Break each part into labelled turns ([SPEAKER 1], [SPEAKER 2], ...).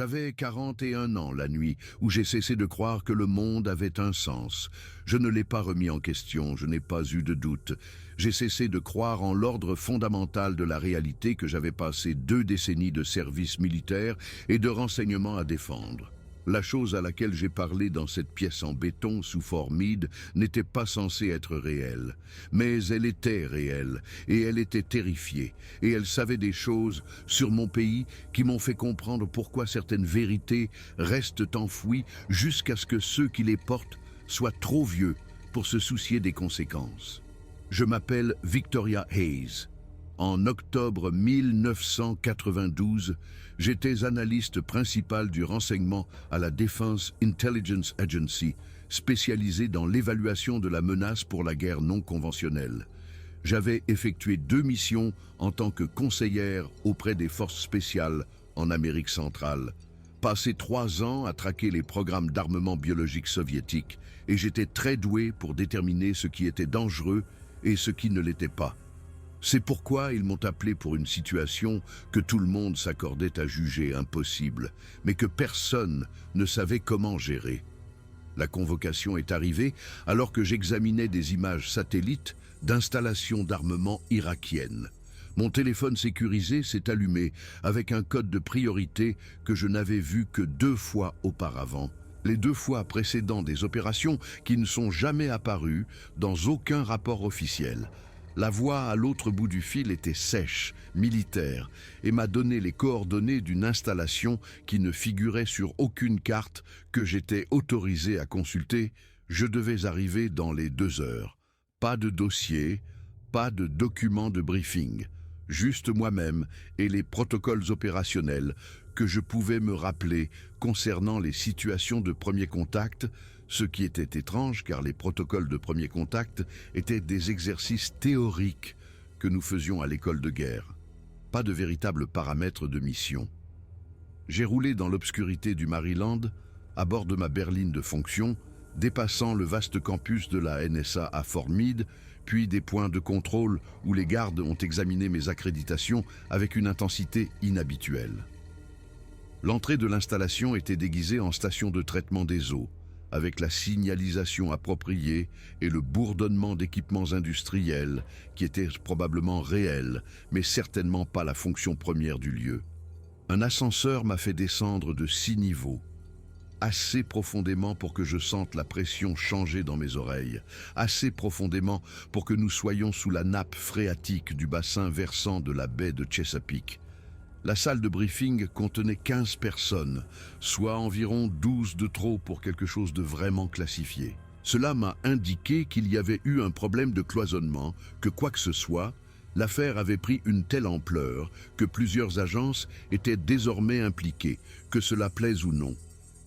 [SPEAKER 1] J'avais 41 ans la nuit où j'ai cessé de croire que le monde avait un sens. Je ne l'ai pas remis en question, je n'ai pas eu de doute. J'ai cessé de croire en l'ordre fondamental de la réalité que j'avais passé 2 décennies de service militaire et de renseignement à défendre. La chose à laquelle j'ai parlé dans cette pièce en béton sous Fort Meade n'était pas censée être réelle. Mais elle était réelle, et elle était terrifiée, et elle savait des choses sur mon pays qui m'ont fait comprendre pourquoi certaines vérités restent enfouies jusqu'à ce que ceux qui les portent soient trop vieux pour se soucier des conséquences. Je m'appelle Victoria Hayes. En octobre 1992, j'étais analyste principal du renseignement à la Defense Intelligence Agency, spécialisée dans l'évaluation de la menace pour la guerre non conventionnelle. J'avais effectué 2 missions en tant que conseillère auprès des forces spéciales en Amérique centrale, passé 3 ans à traquer les programmes d'armement biologique soviétiques, et j'étais très doué pour déterminer ce qui était dangereux et ce qui ne l'était pas. C'est pourquoi ils m'ont appelé pour une situation que tout le monde s'accordait à juger impossible, mais que personne ne savait comment gérer. La convocation est arrivée alors que j'examinais des images satellites d'installations d'armement irakiennes. Mon téléphone sécurisé s'est allumé avec un code de priorité que je n'avais vu que 2 fois auparavant. Les 2 fois précédant des opérations qui ne sont jamais apparues dans aucun rapport officiel. La voix à l'autre bout du fil était sèche, militaire, et m'a donné les coordonnées d'une installation qui ne figurait sur aucune carte que j'étais autorisé à consulter. Je devais arriver dans les 2 heures. Pas de dossier, pas de document de briefing, juste moi-même et les protocoles opérationnels que je pouvais me rappeler concernant les situations de premier contact, ce qui était étrange car les protocoles de premier contact étaient des exercices théoriques que nous faisions à l'école de guerre. Pas de véritables paramètres de mission. J'ai roulé dans l'obscurité du Maryland, à bord de ma berline de fonction, dépassant le vaste campus de la NSA à Fort Meade, puis des points de contrôle où les gardes ont examiné mes accréditations avec une intensité inhabituelle. L'entrée de l'installation était déguisée en station de traitement des eaux, avec la signalisation appropriée et le bourdonnement d'équipements industriels qui étaient probablement réels, mais certainement pas la fonction première du lieu. Un ascenseur m'a fait descendre de 6 niveaux, assez profondément pour que je sente la pression changer dans mes oreilles, assez profondément pour que nous soyons sous la nappe phréatique du bassin versant de la baie de Chesapeake. La salle de briefing contenait 15 personnes, soit environ 12 de trop pour quelque chose de vraiment classifié. Cela m'a indiqué qu'il y avait eu un problème de cloisonnement, que quoi que ce soit, l'affaire avait pris une telle ampleur que plusieurs agences étaient désormais impliquées, que cela plaise ou non.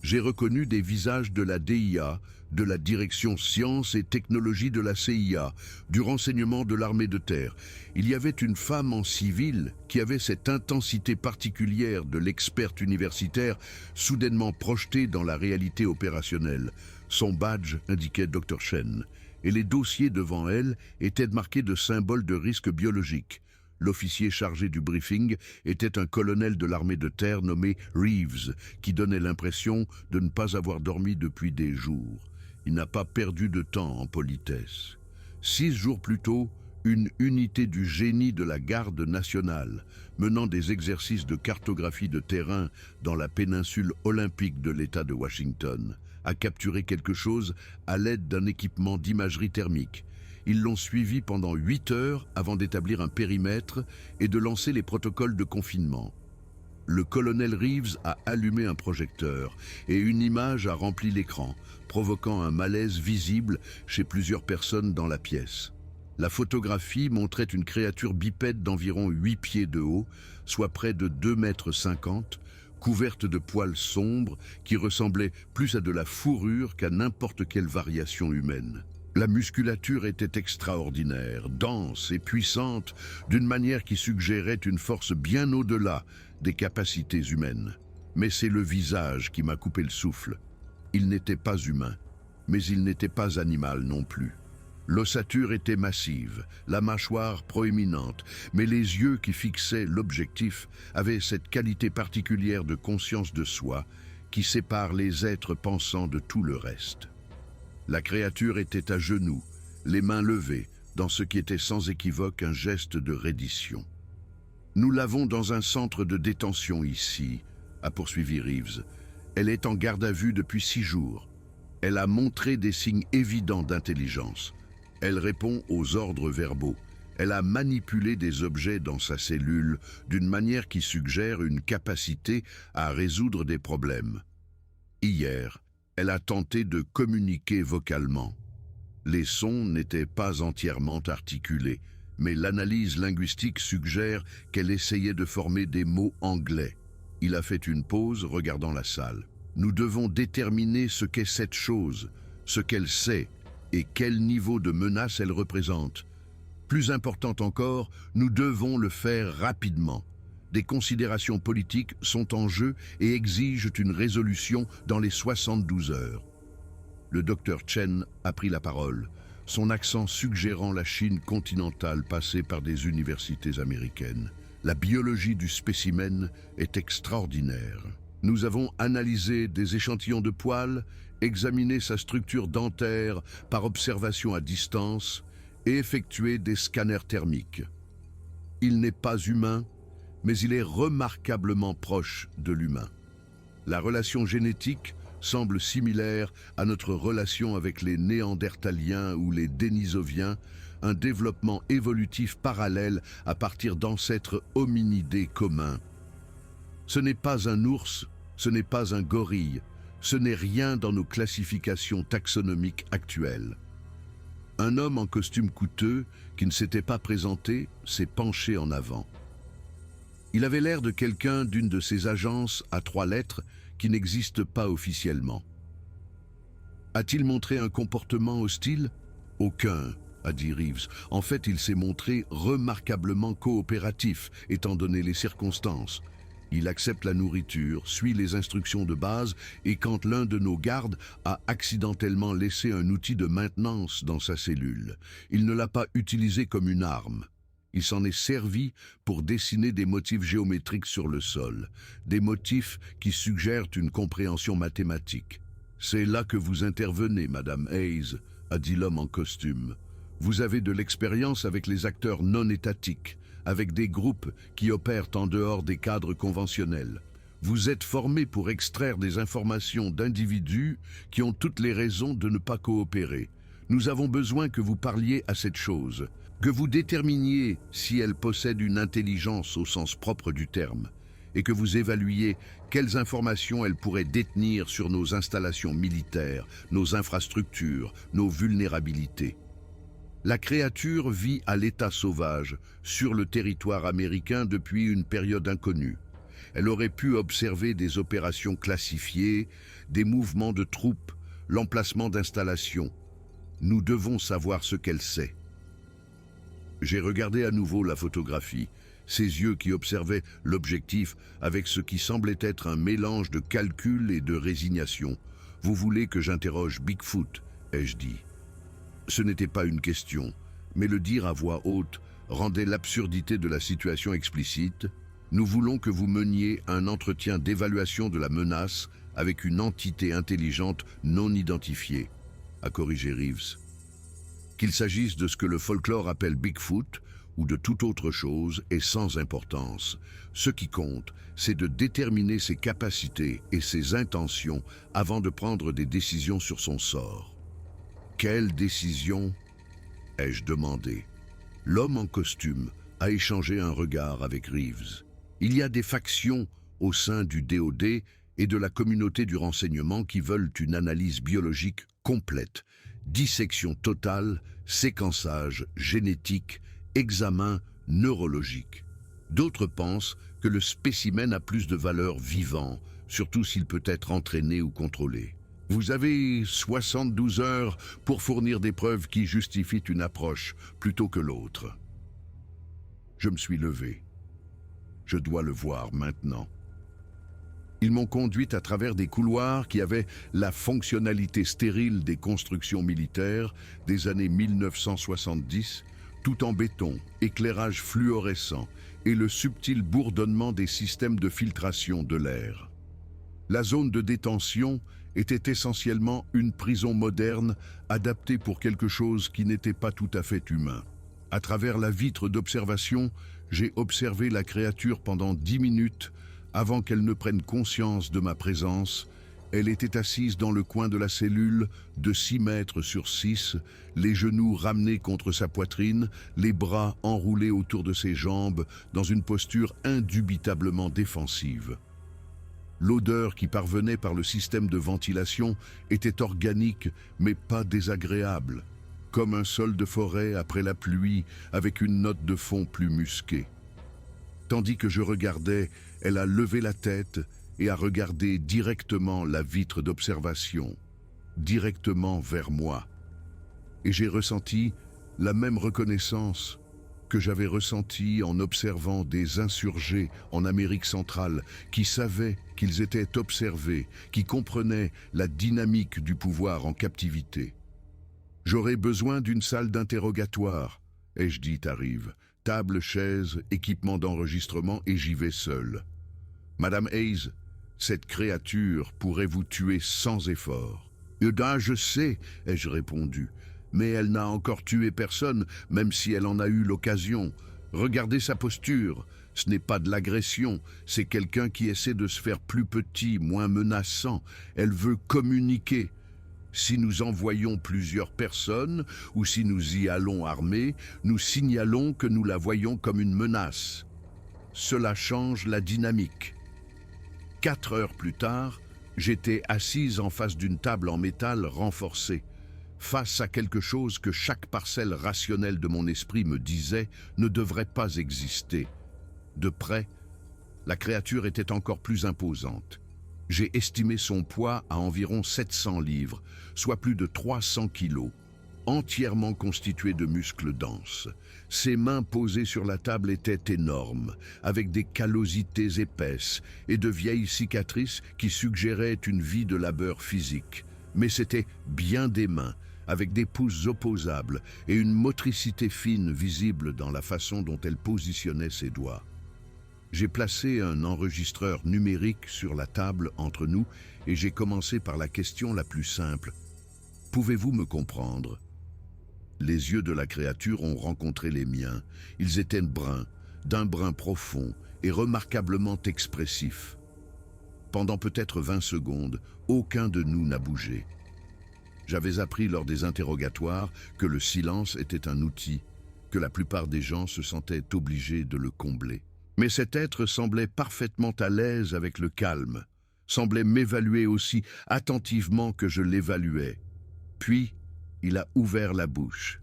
[SPEAKER 1] J'ai reconnu des visages de la DIA, de la Direction Sciences et Technologies de la CIA, du renseignement de l'armée de terre. Il y avait une femme en civil qui avait cette intensité particulière de l'experte universitaire soudainement projetée dans la réalité opérationnelle. Son badge indiquait Dr Shen, et les dossiers devant elle étaient marqués de symboles de risque biologique. L'officier chargé du briefing était un colonel de l'armée de terre nommé Reeves, qui donnait l'impression de ne pas avoir dormi depuis des jours. Il n'a pas perdu de temps en politesse. 6 jours plus tôt, une unité du génie de la garde nationale, menant des exercices de cartographie de terrain dans la péninsule olympique de l'État de Washington, a capturé quelque chose à l'aide d'un équipement d'imagerie thermique. Ils l'ont suivi pendant 8 heures avant d'établir un périmètre et de lancer les protocoles de confinement. Le colonel Reeves a allumé un projecteur et une image a rempli l'écran, provoquant un malaise visible chez plusieurs personnes dans la pièce. La photographie montrait une créature bipède d'environ 8 pieds de haut, soit près de 2,50 m, couverte de poils sombres qui ressemblaient plus à de la fourrure qu'à n'importe quelle variation humaine. La musculature était extraordinaire, dense et puissante, d'une manière qui suggérait une force bien au-delà des capacités humaines. Mais c'est le visage qui m'a coupé le souffle. Il n'était pas humain, mais il n'était pas animal non plus. L'ossature était massive, la mâchoire proéminente, mais les yeux qui fixaient l'objectif avaient cette qualité particulière de conscience de soi qui sépare les êtres pensants de tout le reste. La créature était à genoux, les mains levées, dans ce qui était sans équivoque un geste de reddition. « Nous l'avons dans un centre de détention ici », a poursuivi Reeves. « Elle est en garde à vue depuis 6 jours. Elle a montré des signes évidents d'intelligence. Elle répond aux ordres verbaux. Elle a manipulé des objets dans sa cellule d'une manière qui suggère une capacité à résoudre des problèmes. Hier, elle a tenté de communiquer vocalement. Les sons n'étaient pas entièrement articulés, mais l'analyse linguistique suggère qu'elle essayait de former des mots anglais. Il a fait une pause, regardant la salle. Nous devons déterminer ce qu'est cette chose, ce qu'elle sait et quel niveau de menace elle représente. Plus important encore, nous devons le faire rapidement. Des considérations politiques sont en jeu et exigent une résolution dans les 72 heures. Le docteur Chen a pris la parole, son accent suggérant la Chine continentale passée par des universités américaines. La biologie du spécimen est extraordinaire. Nous avons analysé des échantillons de poils, examiné sa structure dentaire par observation à distance et effectué des scanners thermiques. Il n'est pas humain, mais il est remarquablement proche de l'humain. La relation génétique semble similaire à notre relation avec les Néandertaliens ou les Dénisoviens, un développement évolutif parallèle à partir d'ancêtres hominidés communs. Ce n'est pas un ours, ce n'est pas un gorille, ce n'est rien dans nos classifications taxonomiques actuelles. Un homme en costume coûteux, qui ne s'était pas présenté, s'est penché en avant. Il avait l'air de quelqu'un d'une de ces agences à 3 lettres qui n'existent pas officiellement. A-t-il montré un comportement hostile? Aucun, a dit Reeves. En fait, il s'est montré remarquablement coopératif, étant donné les circonstances. Il accepte la nourriture, suit les instructions de base et quand l'un de nos gardes a accidentellement laissé un outil de maintenance dans sa cellule, il ne l'a pas utilisé comme une arme. Il s'en est servi pour dessiner des motifs géométriques sur le sol, des motifs qui suggèrent une compréhension mathématique. « C'est là que vous intervenez, Madame Hayes », a dit l'homme en costume. « Vous avez de l'expérience avec les acteurs non étatiques, avec des groupes qui opèrent en dehors des cadres conventionnels. Vous êtes formé pour extraire des informations d'individus qui ont toutes les raisons de ne pas coopérer. Nous avons besoin que vous parliez à cette chose, que vous déterminiez si elle possède une intelligence au sens propre du terme, et que vous évaluiez quelles informations elle pourrait détenir sur nos installations militaires, nos infrastructures, nos vulnérabilités. La créature vit à l'état sauvage, sur le territoire américain depuis une période inconnue. Elle aurait pu observer des opérations classifiées, des mouvements de troupes, l'emplacement d'installations. Nous devons savoir ce qu'elle sait. J'ai regardé à nouveau la photographie, ses yeux qui observaient l'objectif avec ce qui semblait être un mélange de calcul et de résignation. « Vous voulez que j'interroge Bigfoot ?» ai-je dit. Ce n'était pas une question, mais le dire à voix haute rendait l'absurdité de la situation explicite. « Nous voulons que vous meniez un entretien d'évaluation de la menace avec une entité intelligente non identifiée », a corrigé Reeves. Qu'il s'agisse de ce que le folklore appelle Bigfoot ou de toute autre chose est sans importance. Ce qui compte, c'est de déterminer ses capacités et ses intentions avant de prendre des décisions sur son sort. Quelle décision? Ai-je demandé. L'homme en costume a échangé un regard avec Reeves. Il y a des factions au sein du DoD et de la communauté du renseignement qui veulent une analyse biologique complète, dissection totale, séquençage génétique, examen neurologique. D'autres pensent que le spécimen a plus de valeur vivant, surtout s'il peut être entraîné ou contrôlé. Vous avez 72 heures pour fournir des preuves qui justifient une approche plutôt que l'autre. Je me suis levé. Je dois le voir maintenant. Ils m'ont conduite à travers des couloirs qui avaient la fonctionnalité stérile des constructions militaires des années 1970, tout en béton, éclairage fluorescent et le subtil bourdonnement des systèmes de filtration de l'air. La zone de détention était essentiellement une prison moderne adaptée pour quelque chose qui n'était pas tout à fait humain. À travers la vitre d'observation, j'ai observé la créature pendant 10 minutes avant qu'elle ne prenne conscience de ma présence. Elle était assise dans le coin de la cellule de 6 mètres sur 6, les genoux ramenés contre sa poitrine, les bras enroulés autour de ses jambes, dans une posture indubitablement défensive. L'odeur qui parvenait par le système de ventilation était organique, mais pas désagréable, comme un sol de forêt après la pluie, avec une note de fond plus musquée. Tandis que je regardais, elle a levé la tête et a regardé directement la vitre d'observation, directement vers moi. Et j'ai ressenti la même reconnaissance que j'avais ressentie en observant des insurgés en Amérique centrale qui savaient qu'ils étaient observés, qui comprenaient la dynamique du pouvoir en captivité. « J'aurais besoin d'une salle d'interrogatoire », ai-je dit à Rive. Table, chaise, équipement d'enregistrement et j'y vais seul. Madame Hayes, cette créature pourrait vous tuer sans effort. Je sais, ai-je répondu, mais elle n'a encore tué personne, même si elle en a eu l'occasion. Regardez sa posture, ce n'est pas de l'agression, c'est quelqu'un qui essaie de se faire plus petit, moins menaçant. Elle veut communiquer. Si nous envoyons plusieurs personnes ou si nous y allons armés, nous signalons que nous la voyons comme une menace. Cela change la dynamique. 4 heures plus tard, j'étais assise en face d'une table en métal renforcée, face à quelque chose que chaque parcelle rationnelle de mon esprit me disait ne devrait pas exister. De près, la créature était encore plus imposante. J'ai estimé son poids à environ 700 livres, soit plus de 300 kilos, entièrement constitué de muscles denses. Ses mains posées sur la table étaient énormes, avec des callosités épaisses et de vieilles cicatrices qui suggéraient une vie de labeur physique. Mais c'était bien des mains, avec des pouces opposables et une motricité fine visible dans la façon dont elle positionnait ses doigts. J'ai placé un enregistreur numérique sur la table entre nous et j'ai commencé par la question la plus simple. Pouvez-vous me comprendre ? Les yeux de la créature ont rencontré les miens. Ils étaient bruns, d'un brun profond et remarquablement expressifs. Pendant peut-être 20 secondes, aucun de nous n'a bougé. J'avais appris lors des interrogatoires que le silence était un outil, que la plupart des gens se sentaient obligés de le combler. Mais cet être semblait parfaitement à l'aise avec le calme, semblait m'évaluer aussi attentivement que je l'évaluais. Puis, il a ouvert la bouche.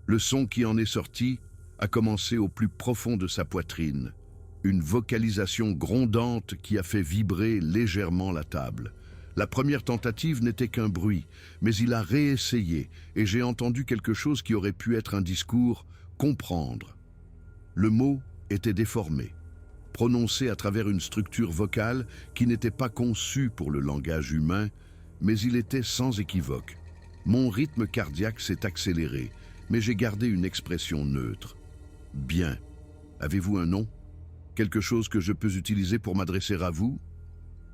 [SPEAKER 1] Le son qui en est sorti a commencé au plus profond de sa poitrine, une vocalisation grondante qui a fait vibrer légèrement la table. La première tentative n'était qu'un bruit, mais il a réessayé et j'ai entendu quelque chose qui aurait pu être un discours « comprendre ». Le mot était déformé, prononcé à travers une structure vocale qui n'était pas conçue pour le langage humain, mais il était sans équivoque. Mon rythme cardiaque s'est accéléré, mais j'ai gardé une expression neutre. « Bien. Avez-vous un nom? Quelque chose que je peux utiliser pour m'adresser à vous ?»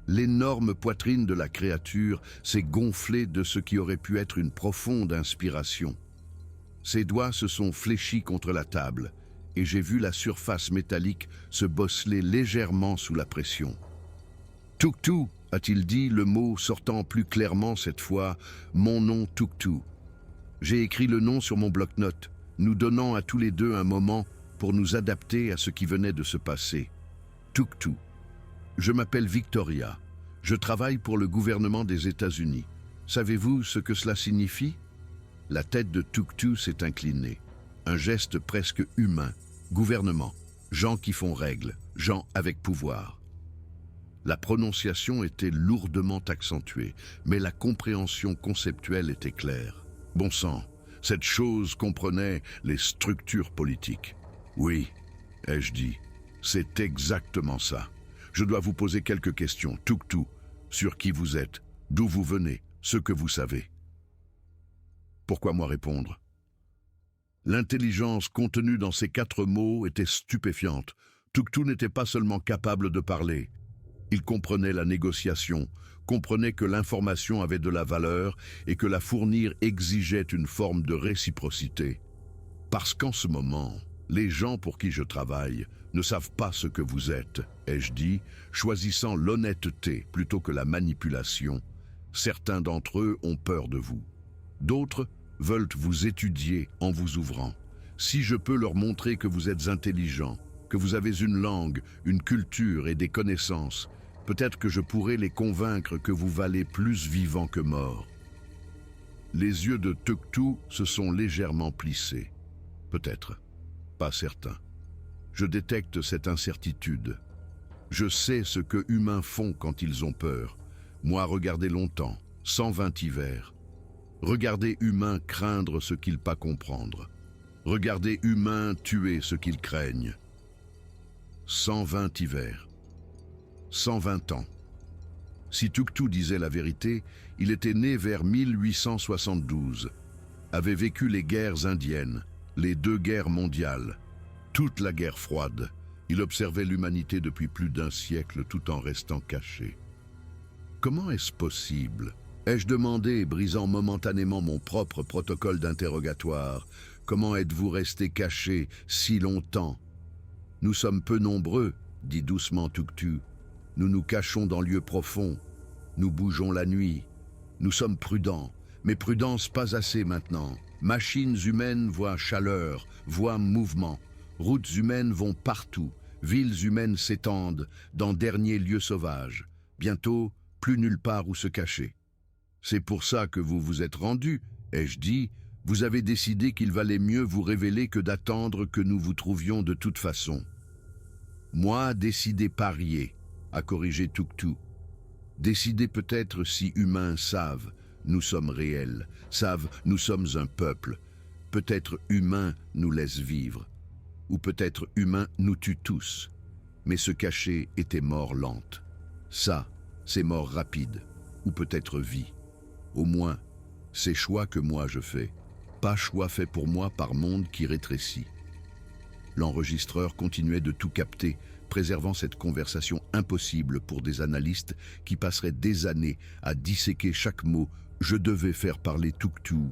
[SPEAKER 1] L'énorme poitrine de la créature s'est gonflée de ce qui aurait pu être une profonde inspiration. Ses doigts se sont fléchis contre la table, et j'ai vu la surface métallique se bosseler légèrement sous la pression. « Tuktu » a-t-il dit, le mot sortant plus clairement cette fois, mon nom Tuktu. J'ai écrit le nom sur mon bloc-notes, nous donnant à tous les deux un moment pour nous adapter à ce qui venait de se passer. Tuktu. Je m'appelle Victoria. Je travaille pour le gouvernement des États-Unis. Savez-vous ce que cela signifie? La tête de Tuktu s'est inclinée. Un geste presque humain. Gouvernement. Gens qui font règle. Gens avec pouvoir. La prononciation était lourdement accentuée, mais la compréhension conceptuelle était claire. Bon sang, cette chose comprenait les structures politiques. Oui, ai-je dit, c'est exactement ça. Je dois vous poser quelques questions, Tuktu, sur qui vous êtes, d'où vous venez, ce que vous savez. Pourquoi moi répondre? L'intelligence contenue dans ces 4 mots était stupéfiante. Tuktu n'était pas seulement capable de parler. Il comprenait la négociation, comprenait que l'information avait de la valeur et que la fournir exigeait une forme de réciprocité. Parce qu'en ce moment, les gens pour qui je travaille ne savent pas ce que vous êtes, ai-je dit, choisissant l'honnêteté plutôt que la manipulation. Certains d'entre eux ont peur de vous. D'autres veulent vous étudier en vous ouvrant. Si je peux leur montrer que vous êtes intelligent, que vous avez une langue, une culture et des connaissances, peut-être que je pourrai les convaincre que vous valez plus vivant que mort. Les yeux de Tuktu se sont légèrement plissés. Peut-être, pas certain. Je détecte cette incertitude. Je sais ce que humains font quand ils ont peur. Moi, regarder longtemps, 120 hivers. Regarder humains craindre ce qu'ils pas comprendre. Regarder humains tuer ce qu'ils craignent. 120 hivers. 120 ans. Si Tuktu disait la vérité, il était né vers 1872, avait vécu les guerres indiennes, les 2 guerres mondiales, toute la guerre froide. Il observait l'humanité depuis plus d'1 siècle tout en restant caché. Comment est-ce possible? Ai-je demandé, brisant momentanément mon propre protocole d'interrogatoire. Comment êtes-vous resté caché si longtemps? Nous sommes peu nombreux, dit doucement Tuktu. Nous nous cachons dans lieux profonds. Nous bougeons la nuit. Nous sommes prudents, mais prudence pas assez maintenant. Machines humaines voient chaleur, voient mouvement. Routes humaines vont partout. Villes humaines s'étendent dans derniers lieux sauvages. Bientôt, plus nulle part où se cacher. C'est pour ça que vous vous êtes rendu, ai-je dit. Vous avez décidé qu'il valait mieux vous révéler que d'attendre que nous vous trouvions de toute façon. Moi, décider parier, a corrigé Tuktu. Décider peut-être si humains savent, nous sommes réels, savent, nous sommes un peuple. Peut-être humains nous laissent vivre. Ou peut-être humains nous tuent tous. Mais se cacher était mort lente. Ça, c'est mort rapide, ou peut-être vie. Au moins, c'est choix que moi je fais, pas choix fait pour moi par monde qui rétrécit. L'enregistreur continuait de tout capter, préservant cette conversation impossible pour des analystes qui passeraient des années à disséquer chaque mot. Je devais faire parler Tuktu,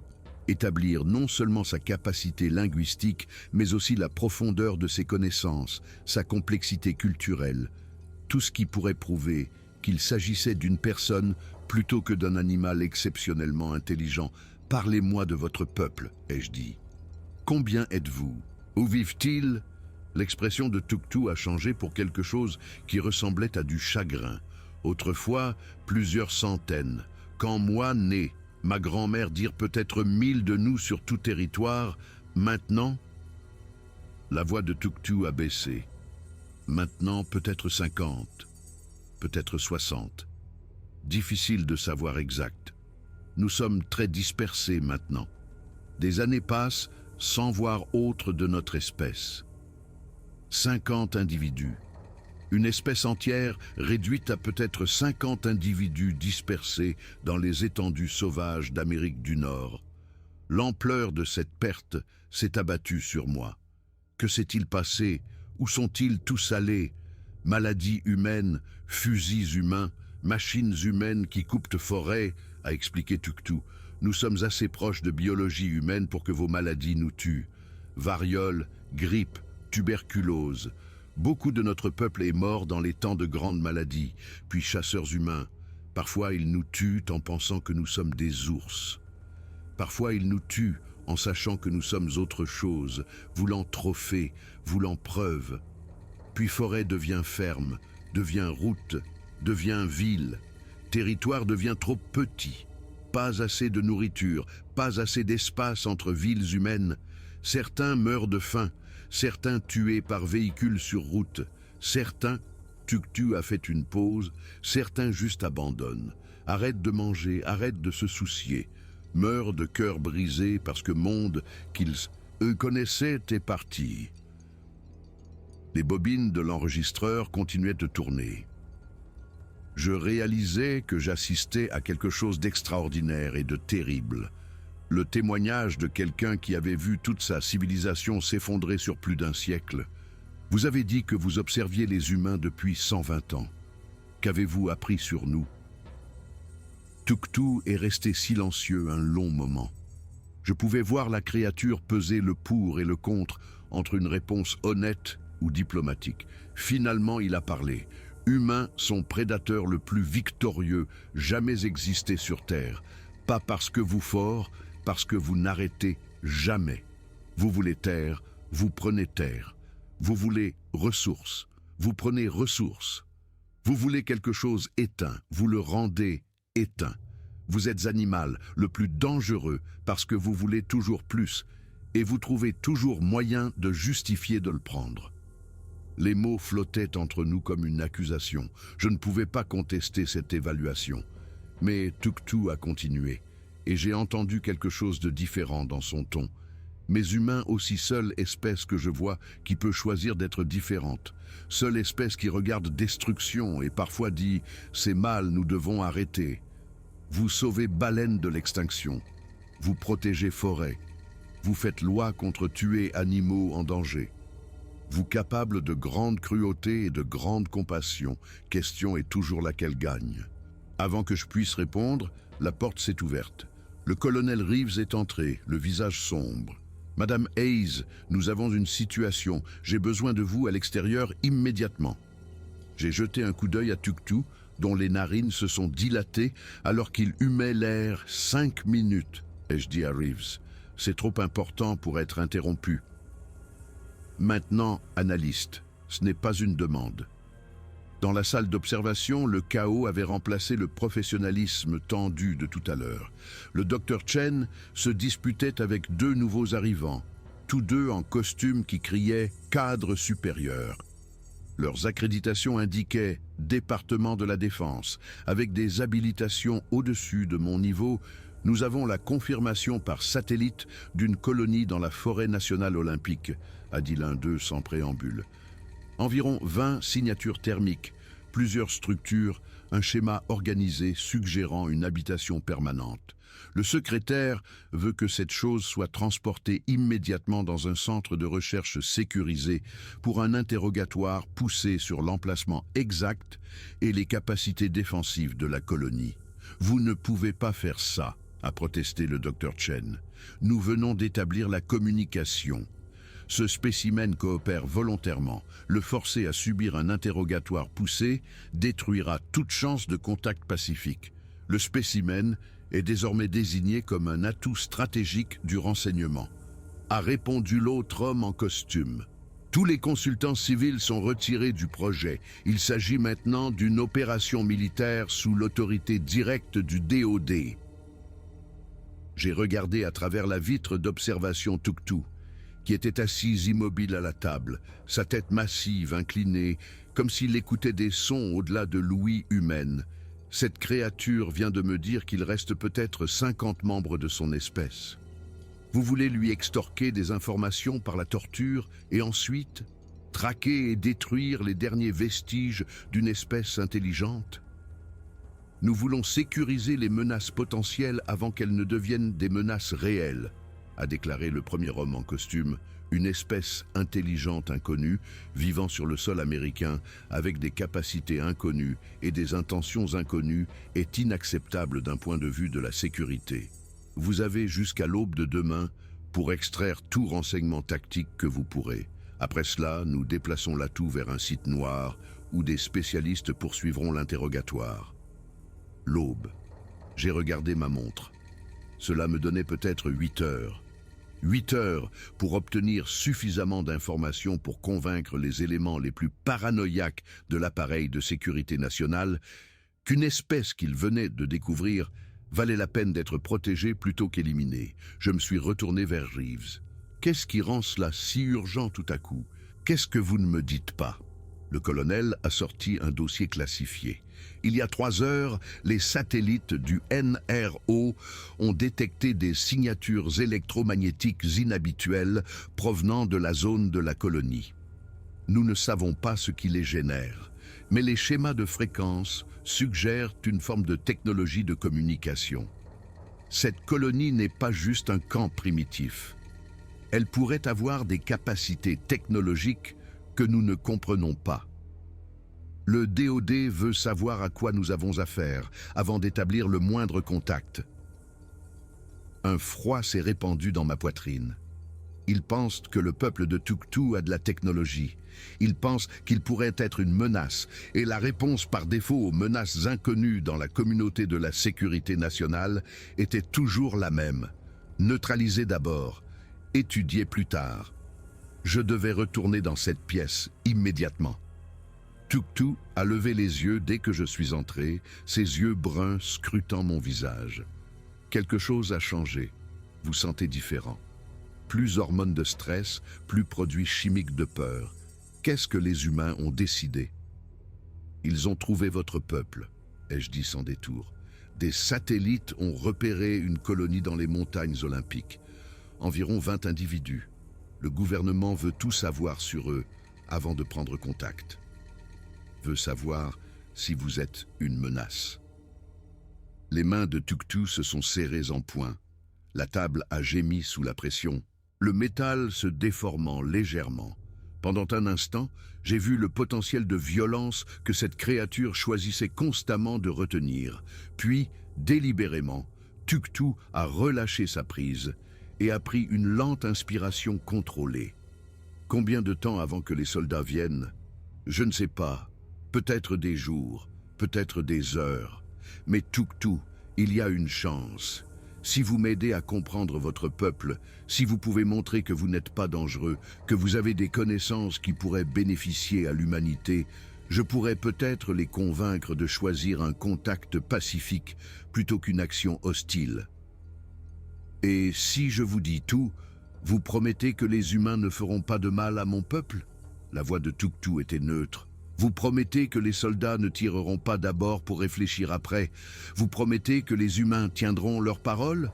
[SPEAKER 1] établir non seulement sa capacité linguistique, mais aussi la profondeur de ses connaissances, sa complexité culturelle, tout ce qui pourrait prouver qu'il s'agissait d'une personne plutôt que d'un animal exceptionnellement intelligent. Parlez-moi de votre peuple, ai-je dit. Combien êtes-vous? Où vivent-ils? L'expression de Tuktu a changé pour quelque chose qui ressemblait à du chagrin. Autrefois, plusieurs centaines. Quand moi, né, ma grand-mère dire peut-être 1000 de nous sur tout territoire, maintenant, la voix de Tuktu a baissé. Maintenant, peut-être 50, peut-être 60. Difficile de savoir exact. Nous sommes très dispersés maintenant. Des années passent sans voir autre de notre espèce. 50 individus. Une espèce entière réduite à peut-être 50 individus dispersés dans les étendues sauvages d'Amérique du Nord. L'ampleur de cette perte s'est abattue sur moi. Que s'est-il passé? Où sont-ils tous allés? Maladies humaines, fusils humains, machines humaines qui coupent forêts, a expliqué Tuktu. Nous sommes assez proches de biologie humaine pour que vos maladies nous tuent. Variole, grippe, tuberculose. Beaucoup de notre peuple est mort dans les temps de grandes maladies, puis chasseurs humains. Parfois ils nous tuent en pensant que nous sommes des ours. Parfois ils nous tuent en sachant que nous sommes autre chose, voulant trophée, voulant preuve. Puis forêt devient ferme, devient route, devient ville. Territoire devient trop petit. Pas assez de nourriture, pas assez d'espace entre villes humaines. Certains meurent de faim, certains tués par véhicules sur route, certains, Tuktu a fait une pause, certains juste abandonnent, arrêtent de manger, arrêtent de se soucier, meurent de cœur brisé parce que monde qu'ils connaissaient est parti. Les bobines de l'enregistreur continuaient de tourner. Je réalisais que j'assistais à quelque chose d'extraordinaire et de terrible. Le témoignage de quelqu'un qui avait vu toute sa civilisation s'effondrer sur plus d'un siècle. Vous avez dit que vous observiez les humains depuis 120 ans. Qu'avez-vous appris sur nous? Tuktu est resté silencieux un long moment. Je pouvais voir la créature peser le pour et le contre entre une réponse honnête ou diplomatique. Finalement, il a parlé. Humains sont prédateurs le plus victorieux jamais existé sur Terre. Pas parce que vous fort, parce que vous n'arrêtez jamais. Vous voulez terre, vous prenez terre. Vous voulez ressources, vous prenez ressources. Vous voulez quelque chose éteint, vous le rendez éteint. Vous êtes animal, le plus dangereux, parce que vous voulez toujours plus, et vous trouvez toujours moyen de justifier de le prendre. Les mots flottaient entre nous comme une accusation. Je ne pouvais pas contester cette évaluation. Mais Tuktu a continué, et j'ai entendu quelque chose de différent dans son ton. Mais humains, aussi seule espèce que je vois, qui peut choisir d'être différente. Seule espèce qui regarde destruction et parfois dit « c'est mal, nous devons arrêter ». Vous sauvez baleines de l'extinction. Vous protégez forêts. Vous faites loi contre tuer animaux en danger. Vous capable de grande cruauté et de grande compassion. Question est toujours laquelle gagne. Avant que je puisse répondre, la porte s'est ouverte. Le colonel Reeves est entré, le visage sombre. Madame Hayes, nous avons une situation. J'ai besoin de vous à l'extérieur immédiatement. J'ai jeté un coup d'œil à Tuktu, dont les narines se sont dilatées alors qu'il humait l'air 5 minutes, ai-je dit à Reeves. C'est trop important pour être interrompu. Maintenant, analyste, ce n'est pas une demande. Dans la salle d'observation, le chaos avait remplacé le professionnalisme tendu de tout à l'heure. Le docteur Chen se disputait avec 2 nouveaux arrivants, tous 2 en costume qui criaient « cadre supérieur ». Leurs accréditations indiquaient « département de la défense ». Avec des habilitations au-dessus de mon niveau, nous avons la confirmation par satellite d'une colonie dans la forêt nationale olympique, a dit l'un d'eux sans préambule. Environ 20 signatures thermiques, plusieurs structures, un schéma organisé suggérant une habitation permanente. Le secrétaire veut que cette chose soit transportée immédiatement dans un centre de recherche sécurisé pour un interrogatoire poussé sur l'emplacement exact et les capacités défensives de la colonie. « Vous ne pouvez pas faire ça », a protesté le docteur Chen. « Nous venons d'établir la communication. » Ce spécimen coopère volontairement. Le forcer à subir un interrogatoire poussé détruira toute chance de contact pacifique. Le spécimen est désormais désigné comme un atout stratégique du renseignement. A répondu l'autre homme en costume. Tous les consultants civils sont retirés du projet. Il s'agit maintenant d'une opération militaire sous l'autorité directe du DOD. J'ai regardé à travers la vitre d'observation Tuktu, qui était assise immobile à la table, sa tête massive, inclinée, comme s'il écoutait des sons au-delà de l'ouïe humaine. Cette créature vient de me dire qu'il reste peut-être 50 membres de son espèce. Vous voulez lui extorquer des informations par la torture et ensuite traquer et détruire les derniers vestiges d'une espèce intelligente? Nous voulons sécuriser les menaces potentielles avant qu'elles ne deviennent des menaces réelles, a déclaré le premier homme en costume. Une espèce intelligente inconnue, vivant sur le sol américain, avec des capacités inconnues et des intentions inconnues, est inacceptable d'un point de vue de la sécurité. Vous avez jusqu'à l'aube de demain pour extraire tout renseignement tactique que vous pourrez. Après cela, nous déplaçons l'atout vers un site noir où des spécialistes poursuivront l'interrogatoire. L'aube. J'ai regardé ma montre. Cela me donnait peut-être 8 heures. 8 heures pour obtenir suffisamment d'informations pour convaincre les éléments les plus paranoïaques de l'appareil de sécurité nationale qu'une espèce qu'ils venaient de découvrir valait la peine d'être protégée plutôt qu'éliminée. Je me suis retourné vers Reeves. Qu'est-ce qui rend cela si urgent tout à coup? Qu'est-ce que vous ne me dites pas? Le colonel a sorti un dossier classifié. Il y a 3 heures, les satellites du NRO ont détecté des signatures électromagnétiques inhabituelles provenant de la zone de la colonie. Nous ne savons pas ce qui les génère, Mais les schémas de fréquence suggèrent une forme de technologie de communication. Cette colonie n'est pas juste un camp primitif. Elle pourrait avoir des capacités technologiques que nous ne comprenons pas. Le DoD veut savoir à quoi nous avons affaire avant d'établir le moindre contact. Un froid s'est répandu dans ma poitrine. Ils pensent que le peuple de Tuktu a de la technologie. Ils pensent qu'il pourrait être une menace. Et la réponse par défaut aux menaces inconnues dans la communauté de la sécurité nationale était toujours la même. Neutraliser d'abord, étudier plus tard. Je devais retourner dans cette pièce immédiatement. Tuktu a levé les yeux dès que je suis entré, ses yeux bruns scrutant mon visage. Quelque chose a changé. Vous sentez différent. Plus hormones de stress, plus produits chimiques de peur. Qu'est-ce que les humains ont décidé? Ils ont trouvé votre peuple, ai-je dit sans détour. Des satellites ont repéré une colonie dans les montagnes olympiques. Environ 20 individus. Le gouvernement veut tout savoir sur eux avant de prendre contact. Veut savoir si vous êtes une menace. Les mains de Tuktu se sont serrées en poing. La table a gémi sous la pression, le métal se déformant légèrement. Pendant un instant, j'ai vu le potentiel de violence que cette créature choisissait constamment de retenir. Puis, délibérément, Tuktu a relâché sa prise et a pris une lente inspiration contrôlée. Combien de temps avant que les soldats viennent? Je ne sais pas. Peut-être des jours, peut-être des heures. Mais Tuktu, il y a une chance. Si vous m'aidez à comprendre votre peuple, si vous pouvez montrer que vous n'êtes pas dangereux, que vous avez des connaissances qui pourraient bénéficier à l'humanité, je pourrais peut-être les convaincre de choisir un contact pacifique plutôt qu'une action hostile. Et si je vous dis tout, vous promettez que les humains ne feront pas de mal à mon peuple? La voix de Tuktu était neutre. Vous promettez que les soldats ne tireront pas d'abord pour réfléchir après? Vous promettez que les humains tiendront leur parole?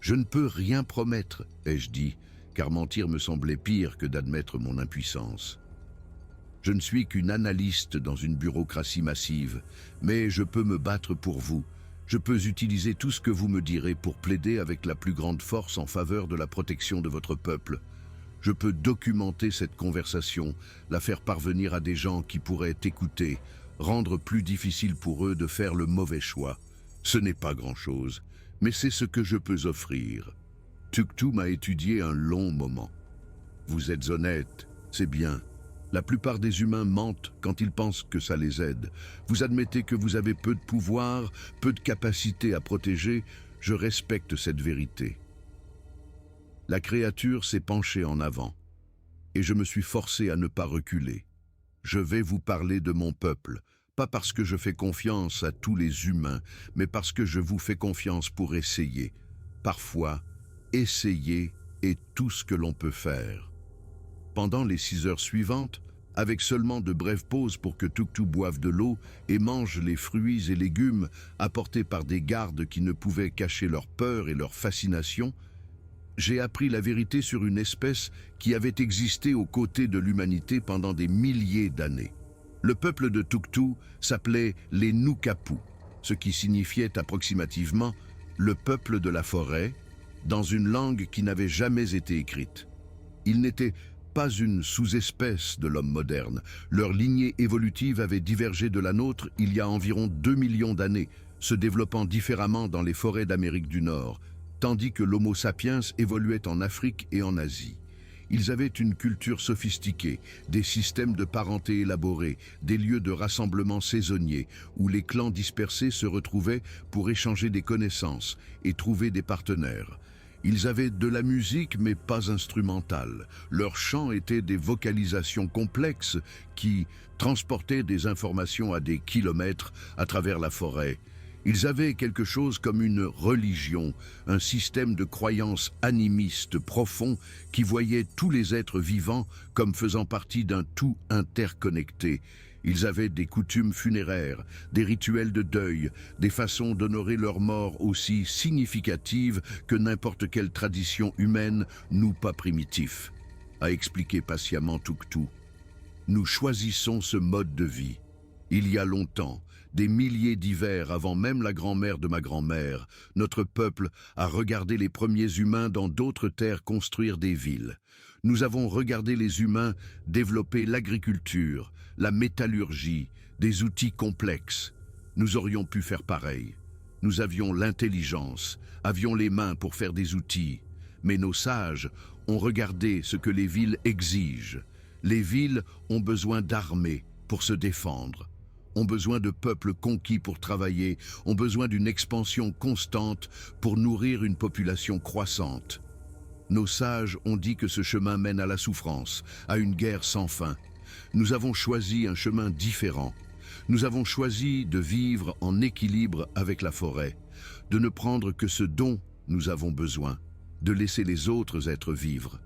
[SPEAKER 1] Je ne peux rien promettre, ai-je dit, car mentir me semblait pire que d'admettre mon impuissance. Je ne suis qu'une analyste dans une bureaucratie massive, mais je peux me battre pour vous. Je peux utiliser tout ce que vous me direz pour plaider avec la plus grande force en faveur de la protection de votre peuple. Je peux documenter cette conversation, la faire parvenir à des gens qui pourraient écouter, rendre plus difficile pour eux de faire le mauvais choix. Ce n'est pas grand-chose, mais c'est ce que je peux offrir. Tuktu m'a étudié un long moment. Vous êtes honnête, c'est bien. La plupart des humains mentent quand ils pensent que ça les aide. Vous admettez que vous avez peu de pouvoir, peu de capacité à protéger. Je respecte cette vérité. La créature s'est penchée en avant, et je me suis forcé à ne pas reculer. Je vais vous parler de mon peuple, pas parce que je fais confiance à tous les humains, mais parce que je vous fais confiance pour essayer. Parfois, essayer est tout ce que l'on peut faire. Pendant les 6 heures suivantes, avec seulement de brèves pauses pour que Tuktu boive de l'eau et mange les fruits et légumes apportés par des gardes qui ne pouvaient cacher leur peur et leur fascination, j'ai appris la vérité sur une espèce qui avait existé aux côtés de l'humanité pendant des milliers d'années. Le peuple de Tuktu s'appelait les Nukapu, ce qui signifiait approximativement « le peuple de la forêt », dans une langue qui n'avait jamais été écrite. Ils n'étaient pas une sous-espèce de l'homme moderne. Leur lignée évolutive avait divergé de la nôtre il y a environ 2 millions d'années, se développant différemment dans les forêts d'Amérique du Nord, tandis que l'Homo sapiens évoluait en Afrique et en Asie. Ils avaient une culture sophistiquée, des systèmes de parenté élaborés, des lieux de rassemblement saisonniers, où les clans dispersés se retrouvaient pour échanger des connaissances et trouver des partenaires. Ils avaient de la musique, mais pas instrumentale. Leurs chants étaient des vocalisations complexes qui transportaient des informations à des kilomètres à travers la forêt. Ils avaient quelque chose comme une religion, un système de croyances animistes profond qui voyait tous les êtres vivants comme faisant partie d'un tout interconnecté. Ils avaient des coutumes funéraires, des rituels de deuil, des façons d'honorer leurs morts aussi significatives que n'importe quelle tradition humaine, nous pas primitifs, a expliqué patiemment Tuktu. Nous choisissons ce mode de vie. Il y a longtemps, des milliers d'hivers avant même la grand-mère de ma grand-mère, notre peuple a regardé les premiers humains dans d'autres terres construire des villes. Nous avons regardé les humains développer l'agriculture, la métallurgie, des outils complexes. Nous aurions pu faire pareil. Nous avions l'intelligence, avions les mains pour faire des outils. Mais nos sages ont regardé ce que les villes exigent. Les villes ont besoin d'armées pour se défendre, ont besoin de peuples conquis pour travailler, ont besoin d'une expansion constante pour nourrir une population croissante. Nos sages ont dit que ce chemin mène à la souffrance, à une guerre sans fin. Nous avons choisi un chemin différent. Nous avons choisi de vivre en équilibre avec la forêt, de ne prendre que ce dont nous avons besoin, de laisser les autres êtres vivre.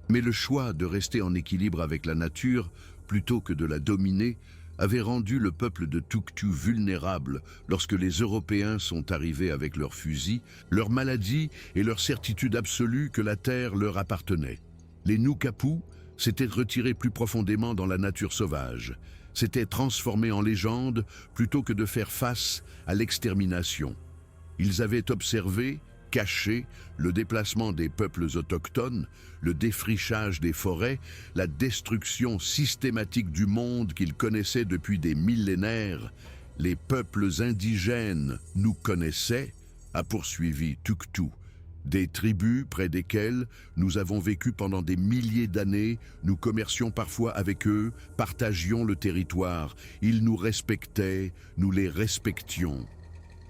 [SPEAKER 1] Mais le choix de rester en équilibre avec la nature, plutôt que de la dominer, avait rendu le peuple de Tuktu vulnérable lorsque les Européens sont arrivés avec leurs fusils, leurs maladies et leur certitude absolue que la terre leur appartenait. Les Nukapu s'étaient retirés plus profondément dans la nature sauvage, s'étaient transformés en légendes plutôt que de faire face à l'extermination. Ils avaient observé, caché, le déplacement des peuples autochtones, le défrichage des forêts, la destruction systématique du monde qu'ils connaissaient depuis des millénaires. Les peuples indigènes nous connaissaient, a poursuivi Tuktu. Des tribus près desquelles nous avons vécu pendant des milliers d'années, nous commercions parfois avec eux, partagions le territoire, ils nous respectaient, nous les respections.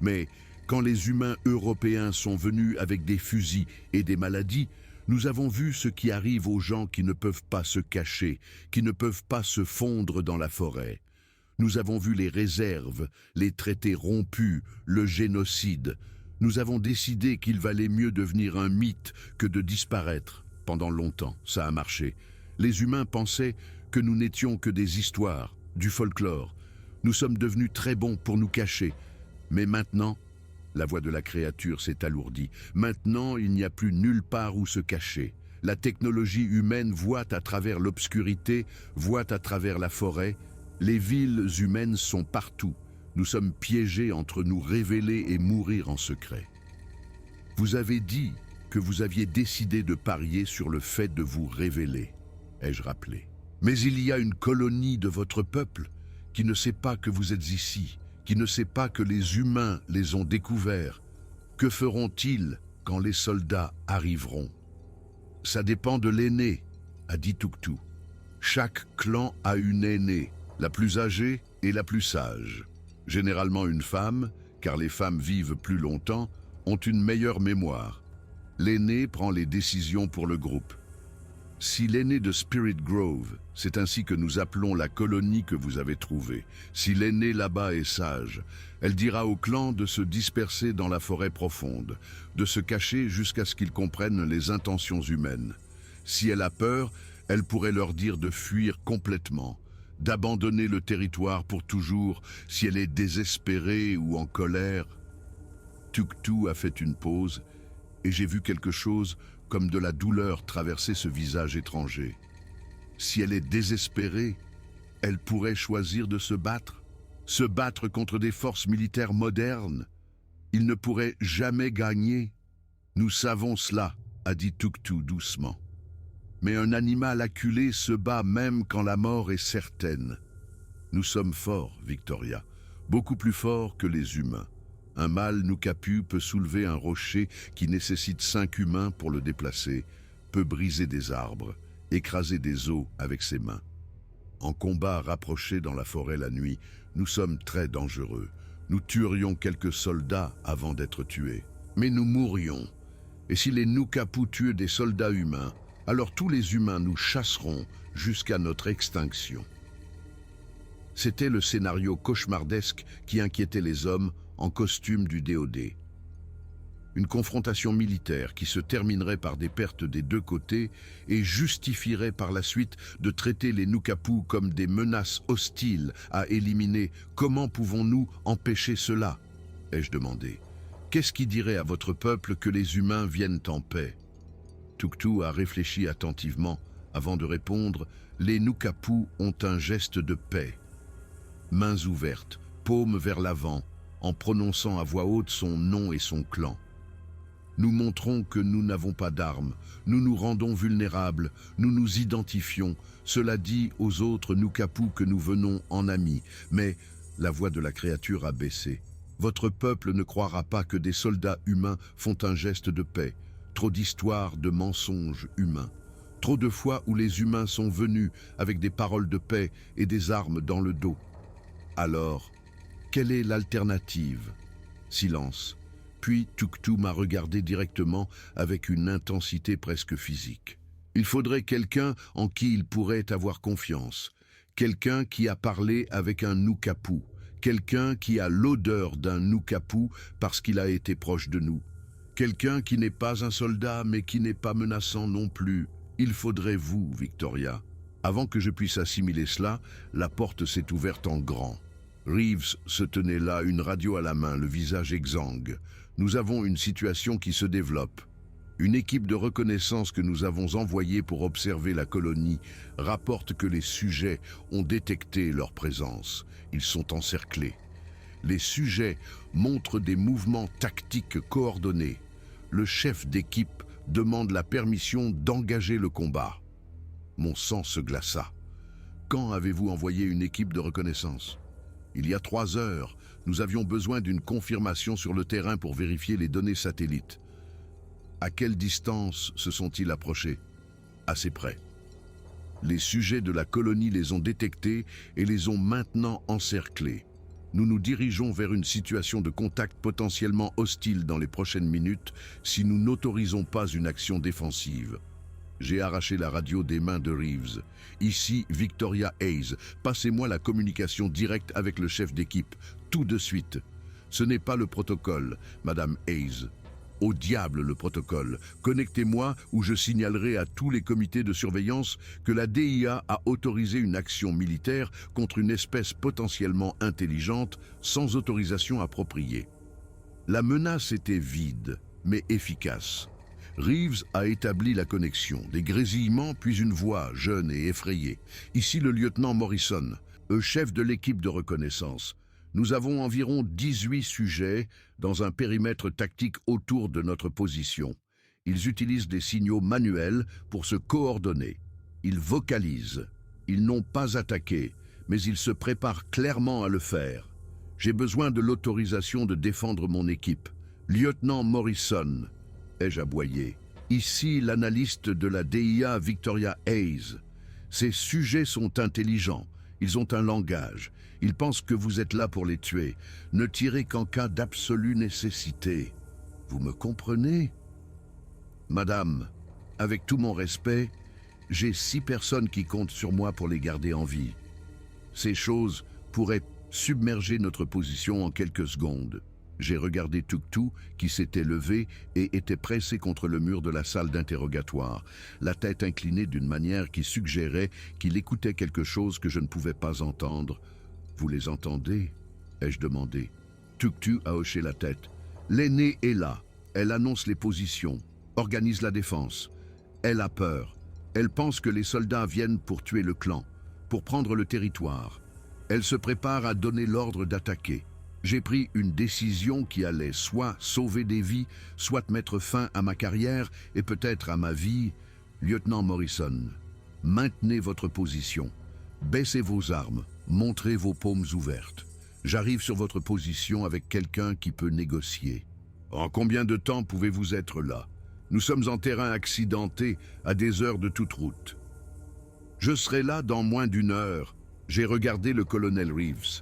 [SPEAKER 1] Mais quand les humains européens sont venus avec des fusils et des maladies, nous avons vu ce qui arrive aux gens qui ne peuvent pas se cacher, qui ne peuvent pas se fondre dans la forêt. Nous avons vu les réserves, les traités rompus, le génocide. Nous avons décidé qu'il valait mieux devenir un mythe que de disparaître. Pendant longtemps, ça a marché. Les humains pensaient que nous n'étions que des histoires, du folklore. Nous sommes devenus très bons pour nous cacher. Mais maintenant, la voix de la créature s'est alourdie. Maintenant, il n'y a plus nulle part où se cacher. La technologie humaine voit à travers l'obscurité, voit à travers la forêt. Les villes humaines sont partout. Nous sommes piégés entre nous révéler et mourir en secret. Vous avez dit que vous aviez décidé de parier sur le fait de vous révéler, ai-je rappelé. Mais il y a une colonie de votre peuple qui ne sait pas que vous êtes ici, qui ne sait pas que les humains les ont découverts. Que feront-ils quand les soldats arriveront? Ça dépend de l'aîné, a dit Tuktu. Chaque clan a une aînée, la plus âgée et la plus sage. Généralement une femme, car les femmes vivent plus longtemps, ont une meilleure mémoire. L'aîné prend les décisions pour le groupe. Si l'aîné de Spirit Grove, c'est ainsi que nous appelons la colonie que vous avez trouvée, si l'aîné là-bas est sage, elle dira au clan de se disperser dans la forêt profonde, de se cacher jusqu'à ce qu'ils comprennent les intentions humaines. Si elle a peur, elle pourrait leur dire de fuir complètement, d'abandonner le territoire pour toujours si elle est désespérée ou en colère. Tuktu a fait une pause et j'ai vu quelque chose comme de la douleur traverser ce visage étranger. Si elle est désespérée, elle pourrait choisir de se battre contre des forces militaires modernes. Il ne pourrait jamais gagner. Nous savons cela, a dit Tuktu doucement. Mais un animal acculé se bat même quand la mort est certaine. Nous sommes forts, Victoria, beaucoup plus forts que les humains. Un mâle Nukapu peut soulever un rocher qui nécessite 5 humains pour le déplacer, peut briser des arbres, écraser des os avec ses mains. En combat rapproché dans la forêt la nuit, nous sommes très dangereux. Nous tuerions quelques soldats avant d'être tués. Mais nous mourrions. Et si les Nukapu tuent des soldats humains, alors tous les humains nous chasseront jusqu'à notre extinction. C'était le scénario cauchemardesque qui inquiétait les hommes en costume du DOD. Une confrontation militaire qui se terminerait par des pertes des deux côtés et justifierait par la suite de traiter les Nukapu comme des menaces hostiles à éliminer. Comment pouvons-nous empêcher cela? Ai-je demandé. Qu'est-ce qui dirait à votre peuple que les humains viennent en paix? Tuktu a réfléchi attentivement avant de répondre. Les Nukapu ont un geste de paix. mains ouvertes, paumes vers l'avant, en prononçant à voix haute son nom et son clan. Nous montrons que nous n'avons pas d'armes, nous nous rendons vulnérables, nous nous identifions. Cela dit aux autres Nukapu que nous venons en amis, mais la voix de la créature a baissé. Votre peuple ne croira pas que des soldats humains font un geste de paix. Trop d'histoires de mensonges humains. Trop de fois où les humains sont venus avec des paroles de paix et des armes dans le dos. Alors, quelle est l'alternative? Silence. Puis Tuktu m'a regardé directement avec une intensité presque physique. Il faudrait quelqu'un en qui il pourrait avoir confiance. Quelqu'un qui a parlé avec un Nukapu. Quelqu'un qui a l'odeur d'un Nukapu parce qu'il a été proche de nous. Quelqu'un qui n'est pas un soldat mais qui n'est pas menaçant non plus. Il faudrait vous, Victoria. Avant que je puisse assimiler cela, la porte s'est ouverte en grand. Reeves se tenait là, une radio à la main, le visage exsangue. Nous avons une situation qui se développe. Une équipe de reconnaissance que nous avons envoyée pour observer la colonie rapporte que les sujets ont détecté leur présence. Ils sont encerclés. Les sujets montrent des mouvements tactiques coordonnés. Le chef d'équipe demande la permission d'engager le combat. Mon sang se glaça. Quand avez-vous envoyé une équipe de reconnaissance? Il y a 3 heures, nous avions besoin d'une confirmation sur le terrain pour vérifier les données satellites. À quelle distance se sont-ils approchés? Assez près. Les sujets de la colonie les ont détectés et les ont maintenant encerclés. Nous nous dirigeons vers une situation de contact potentiellement hostile dans les prochaines minutes si nous n'autorisons pas une action défensive. J'ai arraché la radio des mains de Reeves. Ici, Victoria Hayes. Passez-moi la communication directe avec le chef d'équipe, tout de suite. Ce n'est pas le protocole, Madame Hayes. Au diable le protocole. Connectez-moi ou je signalerai à tous les comités de surveillance que la DIA a autorisé une action militaire contre une espèce potentiellement intelligente sans autorisation appropriée. La menace était vide, mais efficace. Reeves a établi la connexion, des grésillements puis une voix jeune et effrayée. Ici le lieutenant Morrison, chef de l'équipe de reconnaissance. Nous avons environ 18 sujets dans un périmètre tactique autour de notre position. Ils utilisent des signaux manuels pour se coordonner. Ils vocalisent. Ils n'ont pas attaqué, mais ils se préparent clairement à le faire. J'ai besoin de l'autorisation de défendre mon équipe. Lieutenant Morrison, ai-je aboyé. Ici l'analyste de la DIA Victoria Hayes. Ces sujets sont intelligents. Ils ont un langage. Ils pensent que vous êtes là pour les tuer. Ne tirez qu'en cas d'absolue nécessité. Vous me comprenez? Madame, avec tout mon respect, j'ai 6 personnes qui comptent sur moi pour les garder en vie. Ces choses pourraient submerger notre position en quelques secondes. J'ai regardé Tuktu qui s'était levé et était pressé contre le mur de la salle d'interrogatoire, la tête inclinée d'une manière qui suggérait qu'il écoutait quelque chose que je ne pouvais pas entendre. « Vous les entendez ?» ai-je demandé. Tuktu a hoché la tête. « L'aînée est là. Elle annonce les positions, organise la défense. Elle a peur. Elle pense que les soldats viennent pour tuer le clan, pour prendre le territoire. Elle se prépare à donner l'ordre d'attaquer. J'ai pris une décision qui allait soit sauver des vies, soit mettre fin à ma carrière et peut-être à ma vie. Lieutenant Morrison, maintenez votre position. Baissez vos armes, montrez vos paumes ouvertes. J'arrive sur votre position avec quelqu'un qui peut négocier. En combien de temps pouvez-vous être là? Nous sommes en terrain accidenté, à des heures de toute route. Je serai là dans moins d'1 heure. J'ai regardé le colonel Reeves.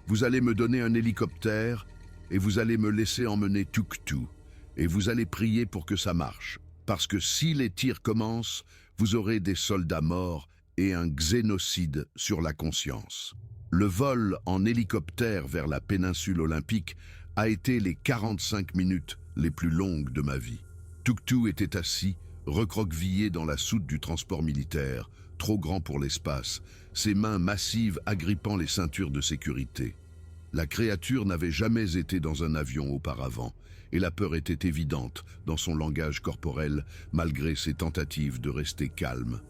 [SPEAKER 1] Vous allez me donner un hélicoptère et vous allez me laisser emmener Tuktu. Et vous allez prier pour que ça marche. Parce que si les tirs commencent, vous aurez des soldats morts et un xénocide sur la conscience. Le vol en hélicoptère vers la péninsule olympique a été les 45 minutes les plus longues de ma vie. Tuktu était assis, recroquevillé dans la soute du transport militaire, trop grand pour l'espace, ses mains massives agrippant les ceintures de sécurité. La créature n'avait jamais été dans un avion auparavant, et la peur était évidente dans son langage corporel, malgré ses tentatives de rester calme.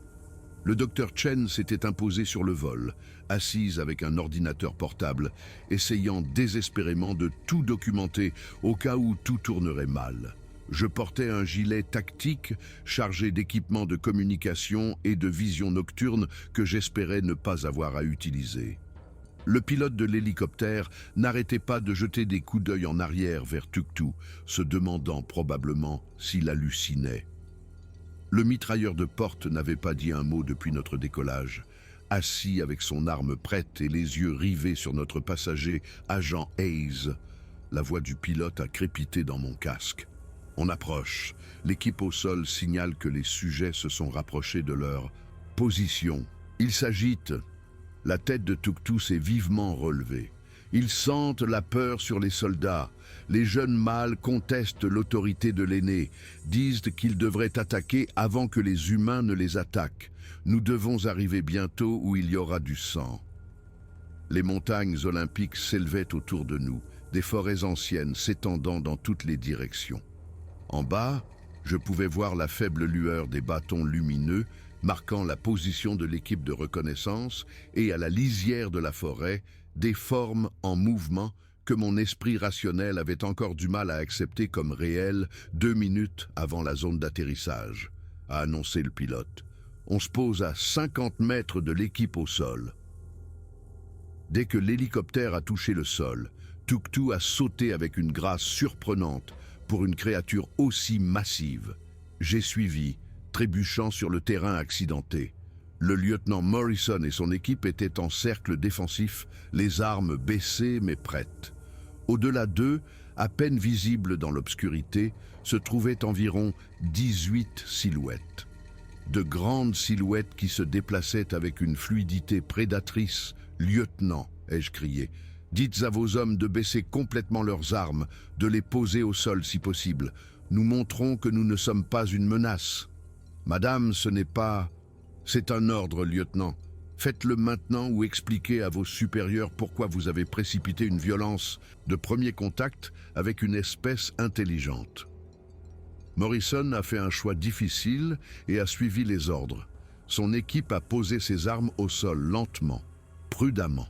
[SPEAKER 1] Le docteur Chen s'était imposé sur le vol, assise avec un ordinateur portable, essayant désespérément de tout documenter au cas où tout tournerait mal. Je portais un gilet tactique chargé d'équipements de communication et de vision nocturne que j'espérais ne pas avoir à utiliser. Le pilote de l'hélicoptère n'arrêtait pas de jeter des coups d'œil en arrière vers Tuktu, se demandant probablement s'il hallucinait. Le mitrailleur de porte n'avait pas dit un mot depuis notre décollage. Assis avec son arme prête et les yeux rivés sur notre passager, agent Hayes, la voix du pilote a crépité dans mon casque. On approche. L'équipe au sol signale que les sujets se sont rapprochés de leur position. Ils s'agitent. La tête de Tuktu s'est vivement relevée. Ils sentent la peur sur les soldats. Les jeunes mâles contestent l'autorité de l'aîné, disent qu'ils devraient attaquer avant que les humains ne les attaquent. Nous devons arriver bientôt où il y aura du sang. Les montagnes olympiques s'élevaient autour de nous, des forêts anciennes s'étendant dans toutes les directions. En bas, je pouvais voir la faible lueur des bâtons lumineux marquant la position de l'équipe de reconnaissance et à la lisière de la forêt, des formes en mouvement que mon esprit rationnel avait encore du mal à accepter comme réelles 2 minutes avant la zone d'atterrissage, a annoncé le pilote. On se pose à 50 mètres de l'équipe au sol. Dès que l'hélicoptère a touché le sol, Tuktu a sauté avec une grâce surprenante pour une créature aussi massive. J'ai suivi, trébuchant sur le terrain accidenté. Le lieutenant Morrison et son équipe étaient en cercle défensif, les armes baissées mais prêtes. Au-delà d'eux, à peine visibles dans l'obscurité, se trouvaient environ 18 silhouettes. De grandes silhouettes qui se déplaçaient avec une fluidité prédatrice. « Lieutenant !» ai-je crié. « Dites à vos hommes de baisser complètement leurs armes, de les poser au sol si possible. Nous montrons que nous ne sommes pas une menace. » « Madame, ce n'est pas... C'est un ordre, lieutenant. Faites-le maintenant ou expliquez à vos supérieurs pourquoi vous avez précipité une violence de premier contact avec une espèce intelligente. » Morrison a fait un choix difficile et a suivi les ordres. Son équipe a posé ses armes au sol lentement, prudemment.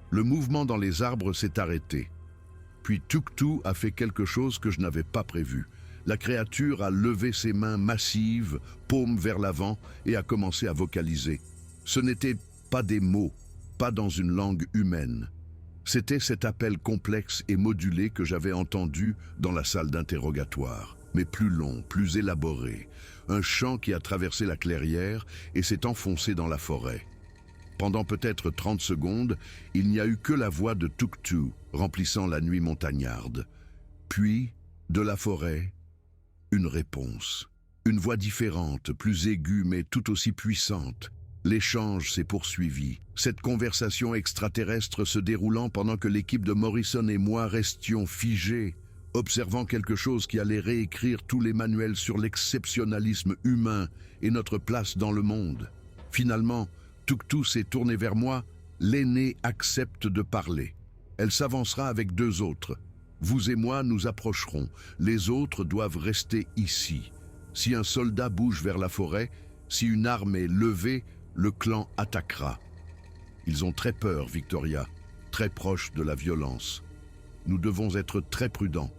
[SPEAKER 1] Le mouvement dans les arbres s'est arrêté. Puis Tuktu a fait quelque chose que je n'avais pas prévu. La créature a levé ses mains massives, paumes vers l'avant, et a commencé à vocaliser. Ce n'était pas des mots, pas dans une langue humaine. C'était cet appel complexe et modulé que j'avais entendu dans la salle d'interrogatoire, mais plus long, plus élaboré. Un chant qui a traversé la clairière et s'est enfoncé dans la forêt. Pendant peut-être 30 secondes, il n'y a eu que la voix de Tuktu remplissant la nuit montagnarde. Puis, de la forêt, une réponse. Une voix différente, plus aiguë mais tout aussi puissante. L'échange s'est poursuivi, cette conversation extraterrestre se déroulant pendant que l'équipe de Morrison et moi restions figés, observant quelque chose qui allait réécrire tous les manuels sur l'exceptionnalisme humain et notre place dans le monde. Finalement, Tuktu s'est tournée vers moi. L'aînée accepte de parler. Elle s'avancera avec 2 autres. Vous et moi nous approcherons. Les autres doivent rester ici. Si un soldat bouge vers la forêt, si une arme est levée, le clan attaquera. Ils ont très peur, Victoria, très proche de la violence. Nous devons être très prudents.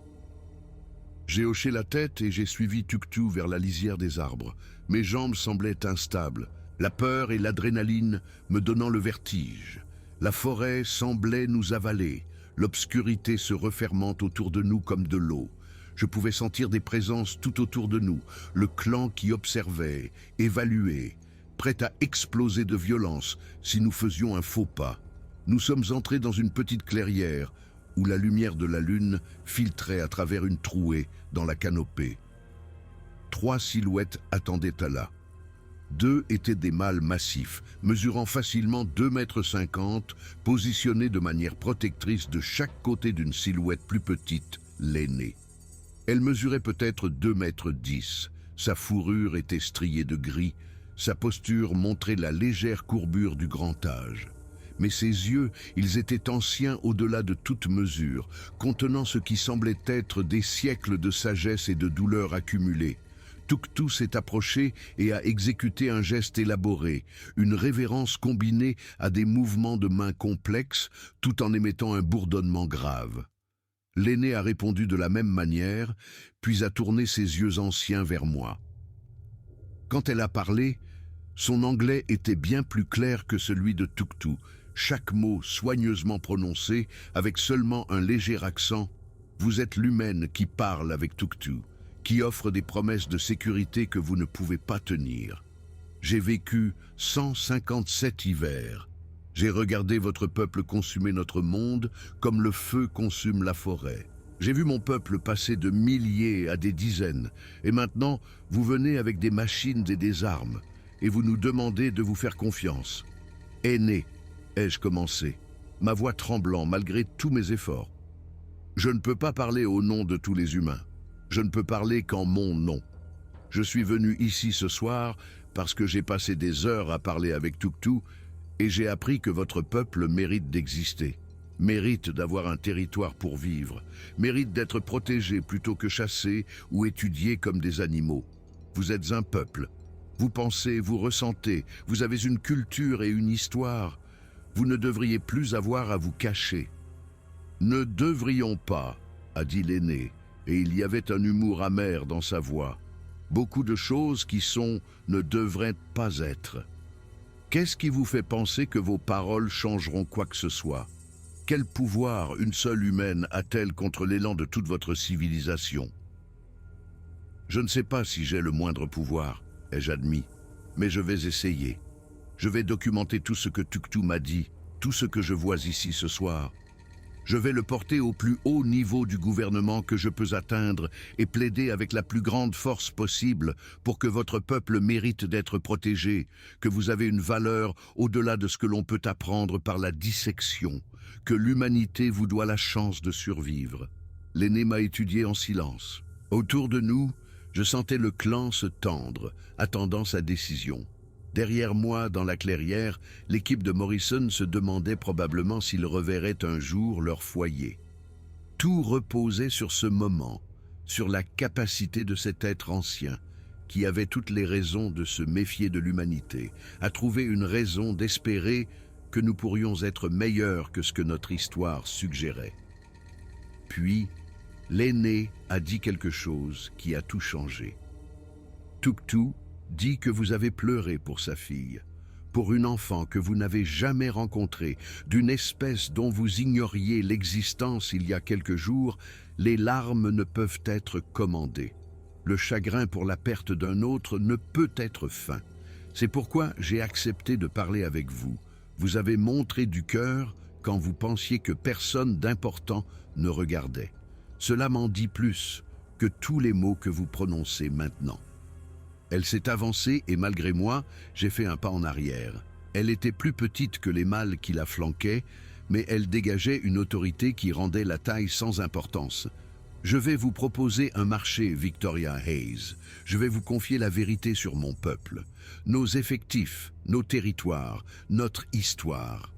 [SPEAKER 1] J'ai hoché la tête et j'ai suivi Tuktu vers la lisière des arbres. Mes jambes semblaient instables, la peur et l'adrénaline me donnant le vertige. La forêt semblait nous avaler. L'obscurité se refermant autour de nous comme de l'eau. Je pouvais sentir des présences tout autour de nous, le clan qui observait, évaluait, prêt à exploser de violence si nous faisions un faux pas. Nous sommes entrés dans une petite clairière où la lumière de la lune filtrait à travers une trouée dans la canopée. 3 silhouettes attendaient à là. 2 étaient des mâles massifs, mesurant facilement 2,50 m, positionnés de manière protectrice de chaque côté d'une silhouette plus petite, l'aînée. Elle mesurait peut-être 2,10 m. Sa fourrure était striée de gris, sa posture montrait la légère courbure du grand âge. Mais ses yeux, ils étaient anciens au-delà de toute mesure, contenant ce qui semblait être des siècles de sagesse et de douleur accumulées. Tuktu s'est approché et a exécuté un geste élaboré, une révérence combinée à des mouvements de mains complexes, tout en émettant un bourdonnement grave. L'aîné a répondu de la même manière, puis a tourné ses yeux anciens vers moi. Quand elle a parlé, son anglais était bien plus clair que celui de Tuktu, chaque mot soigneusement prononcé, avec seulement un léger accent. Vous êtes l'humaine qui parle avec Tuktu, qui offre des promesses de sécurité que vous ne pouvez pas tenir. J'ai vécu 157 hivers. J'ai regardé votre peuple consumer notre monde comme le feu consume la forêt. J'ai vu mon peuple passer de milliers à des dizaines, et maintenant vous venez avec des machines et des armes, et vous nous demandez de vous faire confiance. Aîné, ai-je commencé, ma voix tremblant malgré tous mes efforts. Je ne peux pas parler au nom de tous les humains. Je ne peux parler qu'en mon nom. Je suis venu ici ce soir parce que j'ai passé des heures à parler avec Tuktu et j'ai appris que votre peuple mérite d'exister, mérite d'avoir un territoire pour vivre, mérite d'être protégé plutôt que chassé ou étudié comme des animaux. Vous êtes un peuple. Vous pensez, vous ressentez, vous avez une culture et une histoire. Vous ne devriez plus avoir à vous cacher. Ne devrions pas, a dit l'aîné, et il y avait un humour amer dans sa voix. Beaucoup de choses qui sont, ne devraient pas être. Qu'est-ce qui vous fait penser que vos paroles changeront quoi que ce soit? Quel pouvoir une seule humaine a-t-elle contre l'élan de toute votre civilisation? Je ne sais pas si j'ai le moindre pouvoir, ai-je admis, mais je vais essayer. Je vais documenter tout ce que Tuktu m'a dit, tout ce que je vois ici ce soir. Je vais le porter au plus haut niveau du gouvernement que je peux atteindre et plaider avec la plus grande force possible pour que votre peuple mérite d'être protégé, que vous avez une valeur au-delà de ce que l'on peut apprendre par la dissection, que l'humanité vous doit la chance de survivre. L'aîné m'a étudié en silence. Autour de nous, je sentais le clan se tendre, attendant sa décision. Derrière moi, dans la clairière, l'équipe de Morrison se demandait probablement s'ils reverraient un jour leur foyer. Tout reposait sur ce moment, sur la capacité de cet être ancien, qui avait toutes les raisons de se méfier de l'humanité, à trouver une raison d'espérer que nous pourrions être meilleurs que ce que notre histoire suggérait. Puis, l'aîné a dit quelque chose qui a tout changé. Tuktu dit que vous avez pleuré pour sa fille, pour une enfant que vous n'avez jamais rencontrée, d'une espèce dont vous ignoriez l'existence il y a quelques jours. Les larmes ne peuvent être commandées. Le chagrin pour la perte d'un autre ne peut être feint. C'est pourquoi j'ai accepté de parler avec vous. Vous avez montré du cœur quand vous pensiez que personne d'important ne regardait. Cela m'en dit plus que tous les mots que vous prononcez maintenant. Elle s'est avancée et malgré moi, j'ai fait un pas en arrière. Elle était plus petite que les mâles qui la flanquaient, mais elle dégageait une autorité qui rendait la taille sans importance. Je vais vous proposer un marché, Victoria Hayes. Je vais vous confier la vérité sur mon peuple, nos effectifs, nos territoires, notre histoire.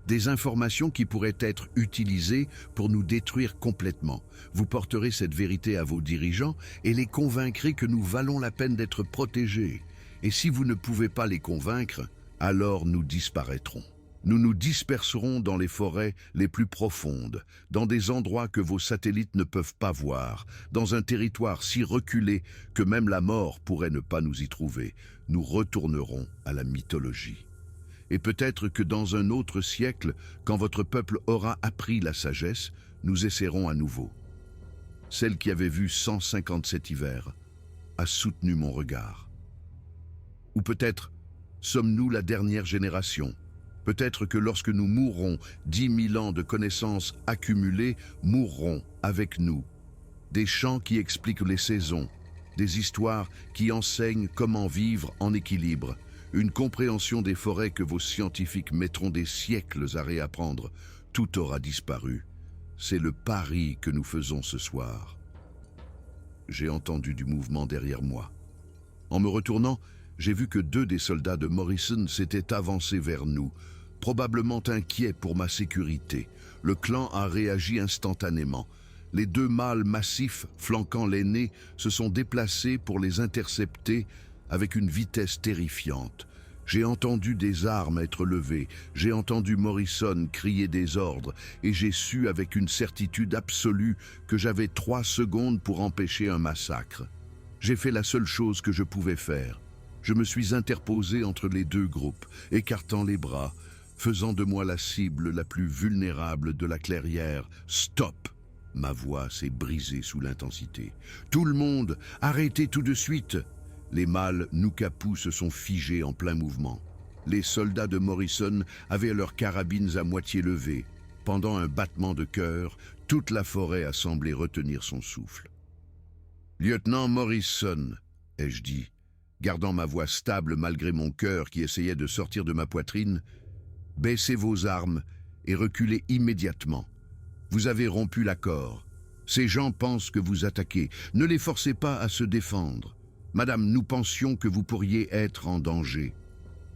[SPEAKER 1] Des informations qui pourraient être utilisées pour nous détruire complètement. Vous porterez cette vérité à vos dirigeants et les convaincrez que nous valons la peine d'être protégés. Et si vous ne pouvez pas les convaincre, alors nous disparaîtrons. Nous nous disperserons dans les forêts les plus profondes, dans des endroits que vos satellites ne peuvent pas voir, dans un territoire si reculé que même la mort pourrait ne pas nous y trouver. Nous retournerons à la mythologie. Et peut-être que dans un autre siècle, quand votre peuple aura appris la sagesse, nous essaierons à nouveau. Celle qui avait vu 157 hivers a soutenu mon regard. Ou peut-être sommes-nous la dernière génération. Peut-être que lorsque nous mourrons, 10 000 ans de connaissances accumulées mourront avec nous. Des chants qui expliquent les saisons, des histoires qui enseignent comment vivre en équilibre, une compréhension des forêts que vos scientifiques mettront des siècles à réapprendre. Tout aura disparu. C'est le pari que nous faisons ce soir. J'ai entendu du mouvement derrière moi. En me retournant, j'ai vu que 2 des soldats de Morrison s'étaient avancés vers nous, probablement inquiets pour ma sécurité. Le clan a réagi instantanément. Les deux mâles massifs flanquant l'aîné se sont déplacés pour les intercepter avec une vitesse terrifiante. J'ai entendu des armes être levées, j'ai entendu Morrison crier des ordres et j'ai su avec une certitude absolue que j'avais 3 secondes pour empêcher un massacre. J'ai fait la seule chose que je pouvais faire. Je me suis interposé entre les deux groupes, écartant les bras, faisant de moi la cible la plus vulnérable de la clairière. « Stop !» Ma voix s'est brisée sous l'intensité. « Tout le monde, arrêtez tout de suite !» Les mâles Nukapu se sont figés en plein mouvement. Les soldats de Morrison avaient leurs carabines à moitié levées. Pendant un battement de cœur, toute la forêt a semblé retenir son souffle. « Lieutenant Morrison !» ai-je dit, gardant ma voix stable malgré mon cœur qui essayait de sortir de ma poitrine, « baissez vos armes et reculez immédiatement. Vous avez rompu l'accord. Ces gens pensent que vous attaquez. Ne les forcez pas à se défendre. Madame, nous pensions que vous pourriez être en danger.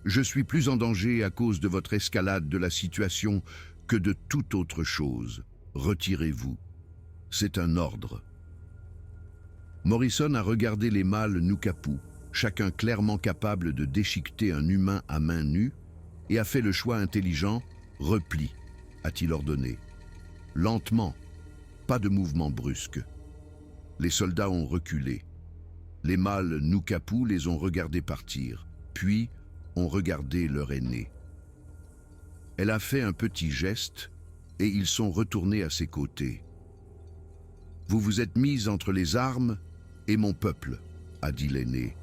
[SPEAKER 1] Je suis plus en danger à cause de votre escalade de la situation que de toute autre chose. Retirez-vous. C'est un ordre. » Morrison a regardé les mâles Nukapu, chacun clairement capable de déchiqueter un humain à main nue, et a fait le choix intelligent, « repli », a-t-il ordonné. Lentement, pas de mouvement brusque. Les soldats ont reculé. Les mâles Nukapu les ont regardés partir, puis ont regardé leur aîné. Elle a fait un petit geste et ils sont retournés à ses côtés. « Vous vous êtes mis entre les armes et mon peuple, » a dit l'aîné,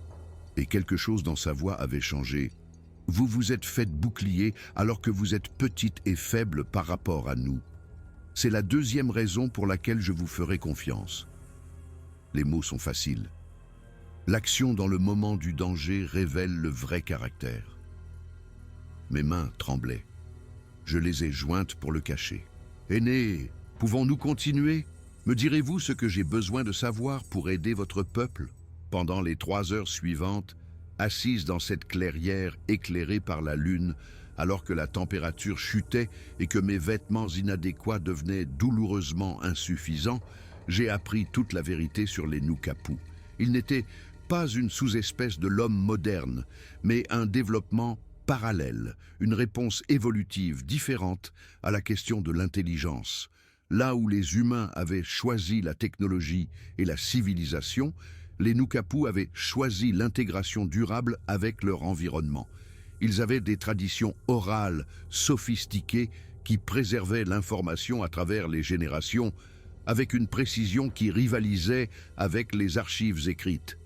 [SPEAKER 1] et quelque chose dans sa voix avait changé. « Vous vous êtes fait bouclier alors que vous êtes petite et faible par rapport à nous. C'est la deuxième raison pour laquelle je vous ferai confiance. » Les mots sont faciles. L'action dans le moment du danger révèle le vrai caractère. Mes mains tremblaient. Je les ai jointes pour le cacher. « Aîné, pouvons-nous continuer ? Me direz-vous ce que j'ai besoin de savoir pour aider votre peuple ?» Pendant les 3 heures suivantes, assise dans cette clairière éclairée par la lune, alors que la température chutait et que mes vêtements inadéquats devenaient douloureusement insuffisants, j'ai appris toute la vérité sur les Nukapu. Ils n'étaient pas une sous-espèce de l'homme moderne, mais un développement parallèle, une réponse évolutive différente à la question de l'intelligence. Là où les humains avaient choisi la technologie et la civilisation, les Nukapu avaient choisi l'intégration durable avec leur environnement. Ils avaient des traditions orales sophistiquées qui préservaient l'information à travers les générations, avec une précision qui rivalisait avec les archives écrites.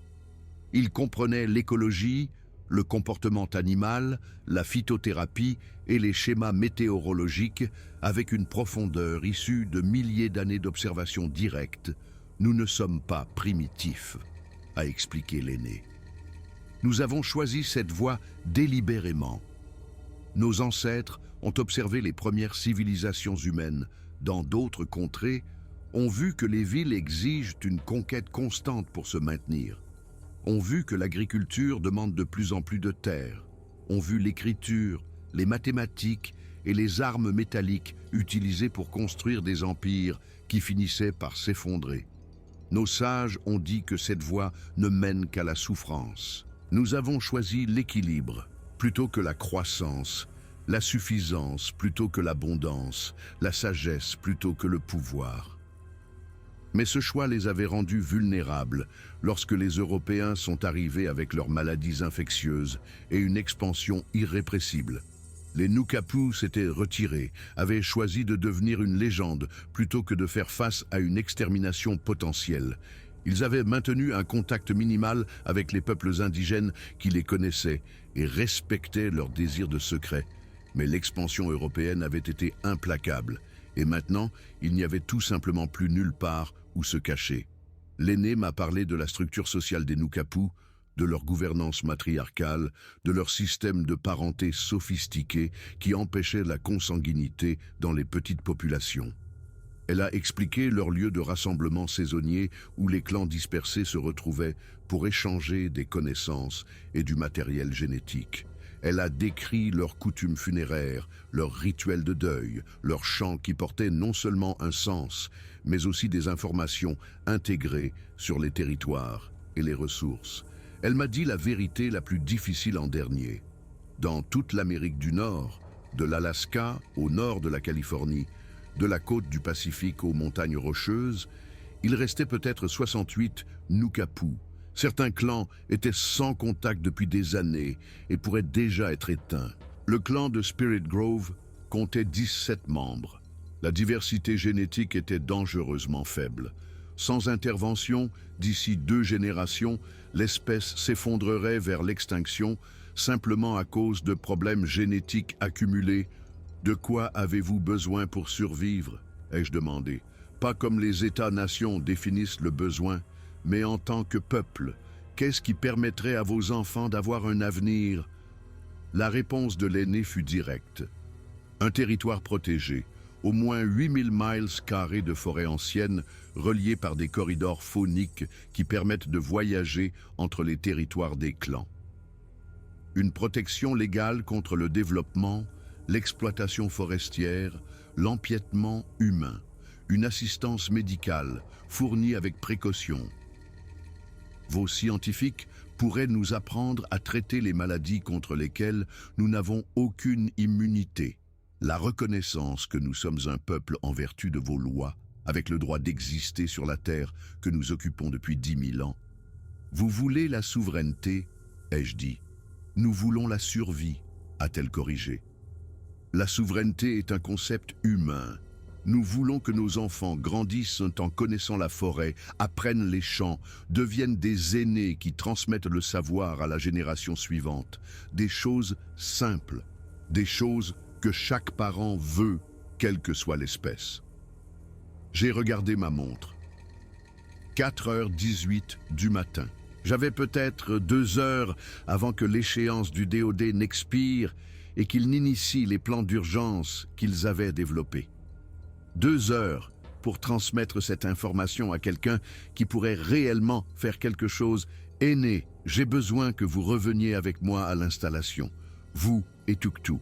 [SPEAKER 1] Ils comprenaient l'écologie, le comportement animal, la phytothérapie et les schémas météorologiques avec une profondeur issue de milliers d'années d'observation directe. Nous ne sommes pas primitifs, a expliqué l'aîné. Nous avons choisi cette voie délibérément. Nos ancêtres ont observé les premières civilisations humaines dans d'autres contrées, ont vu que les villes exigent une conquête constante pour se maintenir, ont vu que l'agriculture demande de plus en plus de terres, ont vu l'écriture, les mathématiques et les armes métalliques utilisées pour construire des empires qui finissaient par s'effondrer. Nos sages ont dit que cette voie ne mène qu'à la souffrance. Nous avons choisi l'équilibre plutôt que la croissance, la suffisance plutôt que l'abondance, la sagesse plutôt que le pouvoir. Mais ce choix les avait rendus vulnérables lorsque les Européens sont arrivés avec leurs maladies infectieuses et une expansion irrépressible. Les Nukapu s'étaient retirés, avaient choisi de devenir une légende plutôt que de faire face à une extermination potentielle. Ils avaient maintenu un contact minimal avec les peuples indigènes qui les connaissaient et respectaient leurs désirs de secret. Mais l'expansion européenne avait été implacable. Et maintenant, il n'y avait tout simplement plus nulle part où se cacher. L'aîné m'a parlé de la structure sociale des Nukapu, de leur gouvernance matriarcale, de leur système de parenté sophistiqué qui empêchait la consanguinité dans les petites populations. Elle a expliqué leur lieu de rassemblement saisonnier où les clans dispersés se retrouvaient pour échanger des connaissances et du matériel génétique. Elle a décrit leurs coutumes funéraires, leurs rituels de deuil, leurs chants qui portaient non seulement un sens, mais aussi des informations intégrées sur les territoires et les ressources. Elle m'a dit la vérité la plus difficile en dernier. Dans toute l'Amérique du Nord, de l'Alaska au nord de la Californie, de la côte du Pacifique aux montagnes rocheuses, il restait peut-être 68 Nukapu. Certains clans étaient sans contact depuis des années et pourraient déjà être éteints. Le clan de Spirit Grove comptait 17 membres. La diversité génétique était dangereusement faible. Sans intervention, d'ici 2 générations, l'espèce s'effondrerait vers l'extinction simplement à cause de problèmes génétiques accumulés. De quoi avez-vous besoin pour survivre? Ai-je demandé. Pas comme les États-nations définissent le besoin, mais en tant que peuple, qu'est-ce qui permettrait à vos enfants d'avoir un avenir? La réponse de l'aîné fut directe. Un territoire protégé, au moins 8000 miles carrés de forêt ancienne, reliés par des corridors fauniques qui permettent de voyager entre les territoires des clans. Une protection légale contre le développement, l'exploitation forestière, l'empiètement humain, une assistance médicale fournie avec précaution. Vos scientifiques pourraient nous apprendre à traiter les maladies contre lesquelles nous n'avons aucune immunité. La reconnaissance que nous sommes un peuple en vertu de vos lois, avec le droit d'exister sur la terre que nous occupons depuis 10 000 ans. Vous voulez la souveraineté, ai-je dit. Nous voulons la survie, a-t-elle corrigé. La souveraineté est un concept humain. Nous voulons que nos enfants grandissent en connaissant la forêt, apprennent les champs, deviennent des aînés qui transmettent le savoir à la génération suivante. Des choses simples, des choses que chaque parent veut, quelle que soit l'espèce. J'ai regardé ma montre. 4h18 du matin. J'avais peut-être 2 heures avant que l'échéance du DOD n'expire et qu'ils n'initient les plans d'urgence qu'ils avaient développés. 2 heures pour transmettre cette information à quelqu'un qui pourrait réellement faire quelque chose. Aîné, j'ai besoin que vous reveniez avec moi à l'installation, vous et Tuktu.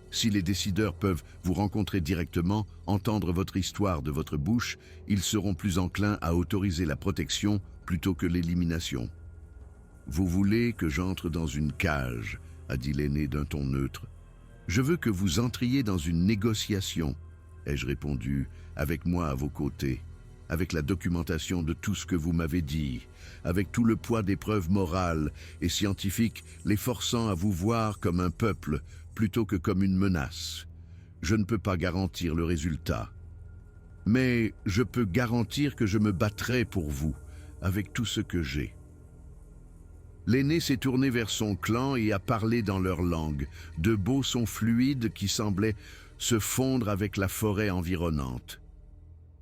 [SPEAKER 1] Si les décideurs peuvent vous rencontrer directement, entendre votre histoire de votre bouche, ils seront plus enclins à autoriser la protection plutôt que l'élimination. Vous voulez que j'entre dans une cage, a dit l'aîné d'un ton neutre. Je veux que vous entriez dans une négociation, ai-je répondu, avec moi à vos côtés, avec la documentation de tout ce que vous m'avez dit, avec tout le poids des preuves morales et scientifiques les forçant à vous voir comme un peuple plutôt que comme une menace. Je ne peux pas garantir le résultat, mais je peux garantir que je me battrai pour vous, avec tout ce que j'ai. L'aîné s'est tourné vers son clan et a parlé dans leur langue, de beaux sons fluides qui semblaient se fondre avec la forêt environnante.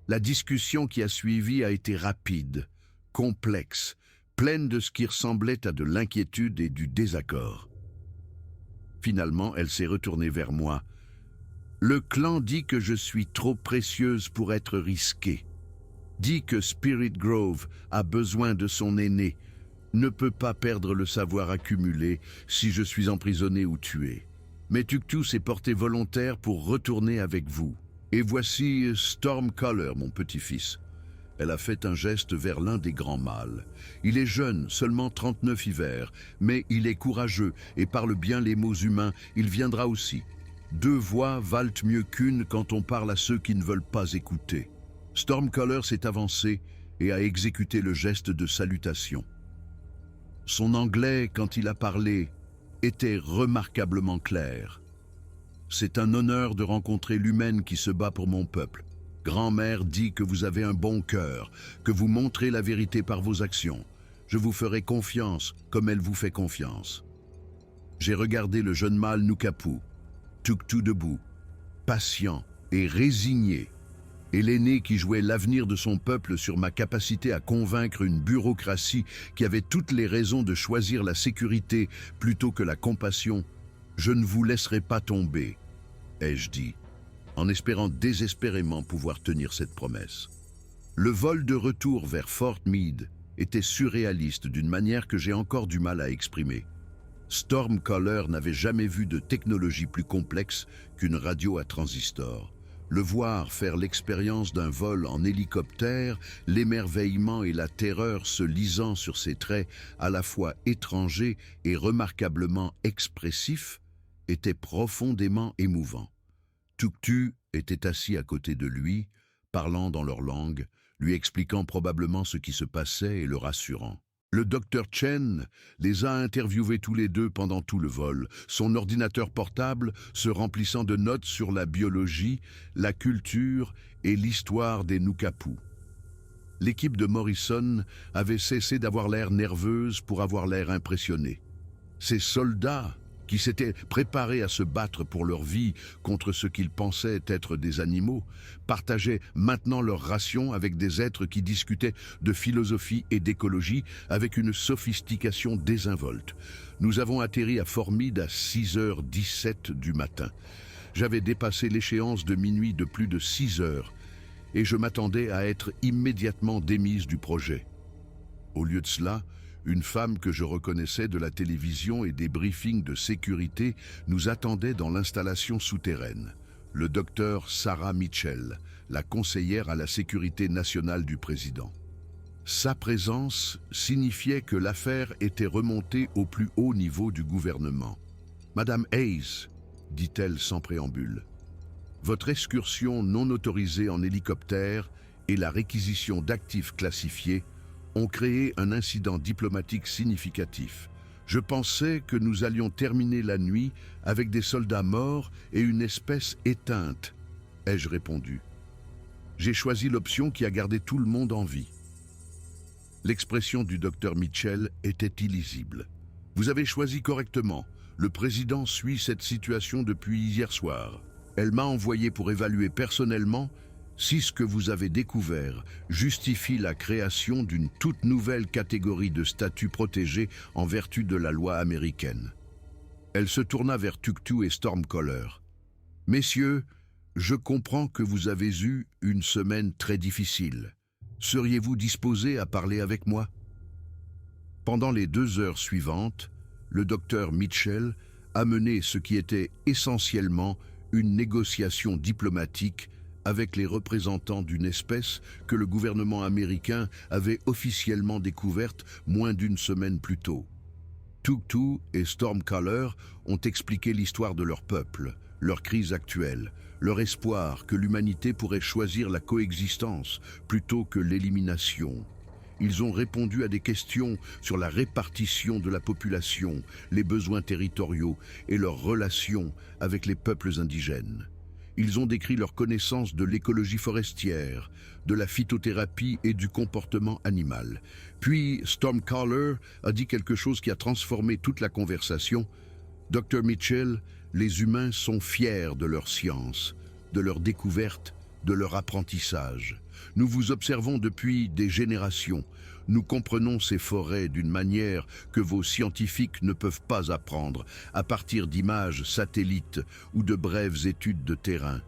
[SPEAKER 1] La discussion qui a suivi a été rapide, complexe, pleine de ce qui ressemblait à de l'inquiétude et du désaccord. Finalement, elle s'est retournée vers moi. Le clan dit que je suis trop précieuse pour être risquée. Dit que Spirit Grove a besoin de son aîné, ne peut pas perdre le savoir accumulé si je suis emprisonné ou tué. Mais Tuktu s'est porté volontaire pour retourner avec vous. Et voici Stormcaller, mon petit-fils. Elle a fait un geste vers l'un des grands mâles. Il est jeune, seulement 39 hivers, mais il est courageux et parle bien les mots humains. Il viendra aussi. 2 voix valent mieux qu'une quand on parle à ceux qui ne veulent pas écouter. Stormcaller s'est avancé et a exécuté le geste de salutation. Son anglais, quand il a parlé, était remarquablement clair. C'est un honneur de rencontrer l'humaine qui se bat pour mon peuple. Grand-mère dit que vous avez un bon cœur, que vous montrez la vérité par vos actions. Je vous ferai confiance comme elle vous fait confiance. J'ai regardé le jeune mâle Nukapu, Tuktu debout, patient et résigné, et l'aîné qui jouait l'avenir de son peuple sur ma capacité à convaincre une bureaucratie qui avait toutes les raisons de choisir la sécurité plutôt que la compassion. Je ne vous laisserai pas tomber, ai-je dit, en espérant désespérément pouvoir tenir cette promesse. Le vol de retour vers Fort Meade était surréaliste d'une manière que j'ai encore du mal à exprimer. Stormcaller n'avait jamais vu de technologie plus complexe qu'une radio à transistor. Le voir faire l'expérience d'un vol en hélicoptère, l'émerveillement et la terreur se lisant sur ses traits à la fois étrangers et remarquablement expressifs, était profondément émouvant. Tuktu était assis à côté de lui, parlant dans leur langue, lui expliquant probablement ce qui se passait et le rassurant. Le docteur Chen les a interviewés tous les deux pendant tout le vol, son ordinateur portable se remplissant de notes sur la biologie, la culture et l'histoire des Nukapu. L'équipe de Morrison avait cessé d'avoir l'air nerveuse pour avoir l'air impressionnée. Ces soldats, qui s'étaient préparés à se battre pour leur vie contre ce qu'ils pensaient être des animaux, partageaient maintenant leur ration avec des êtres qui discutaient de philosophie et d'écologie avec une sophistication désinvolte. Nous avons atterri à Formide à 6h17 du matin. J'avais dépassé l'échéance de minuit de plus de 6 heures et je m'attendais à être immédiatement démise du projet. Au lieu de cela, une femme que je reconnaissais de la télévision et des briefings de sécurité nous attendait dans l'installation souterraine. Le docteur Sarah Mitchell, la conseillère à la sécurité nationale du président. Sa présence signifiait que l'affaire était remontée au plus haut niveau du gouvernement. « Madame Hayes », dit-elle sans préambule, « votre excursion non autorisée en hélicoptère et la réquisition d'actifs classifiés ont créé un incident diplomatique significatif. Je pensais que nous allions terminer la nuit avec des soldats morts et une espèce éteinte, ai-je répondu. J'ai choisi l'option qui a gardé tout le monde en vie. L'expression du docteur Mitchell était illisible. Vous avez choisi correctement. Le président suit cette situation depuis hier soir. Elle m'a envoyé pour évaluer personnellement si ce que vous avez découvert justifie la création d'une toute nouvelle catégorie de statut protégé en vertu de la loi américaine. Elle se tourna vers Tuktu et Stormcaller. « Messieurs, je comprends que vous avez eu une semaine très difficile. Seriez-vous disposés à parler avec moi ?» Pendant les 2 heures suivantes, le docteur Mitchell a mené ce qui était essentiellement une négociation diplomatique avec les représentants d'une espèce que le gouvernement américain avait officiellement découverte moins d'1 semaine plus tôt. Tuktu et Stormcaller ont expliqué l'histoire de leur peuple, leur crise actuelle, leur espoir que l'humanité pourrait choisir la coexistence plutôt que l'élimination. Ils ont répondu à des questions sur la répartition de la population, les besoins territoriaux et leurs relations avec les peuples indigènes. Ils ont décrit leur connaissance de l'écologie forestière, de la phytothérapie et du comportement animal. Puis Stormcaller a dit quelque chose qui a transformé toute la conversation. « Dr. Mitchell, les humains sont fiers de leur science, de leur découverte, de leur apprentissage. Nous vous observons depuis des générations. Nous comprenons ces forêts d'une manière que vos scientifiques ne peuvent pas apprendre à partir d'images satellites ou de brèves études de terrain.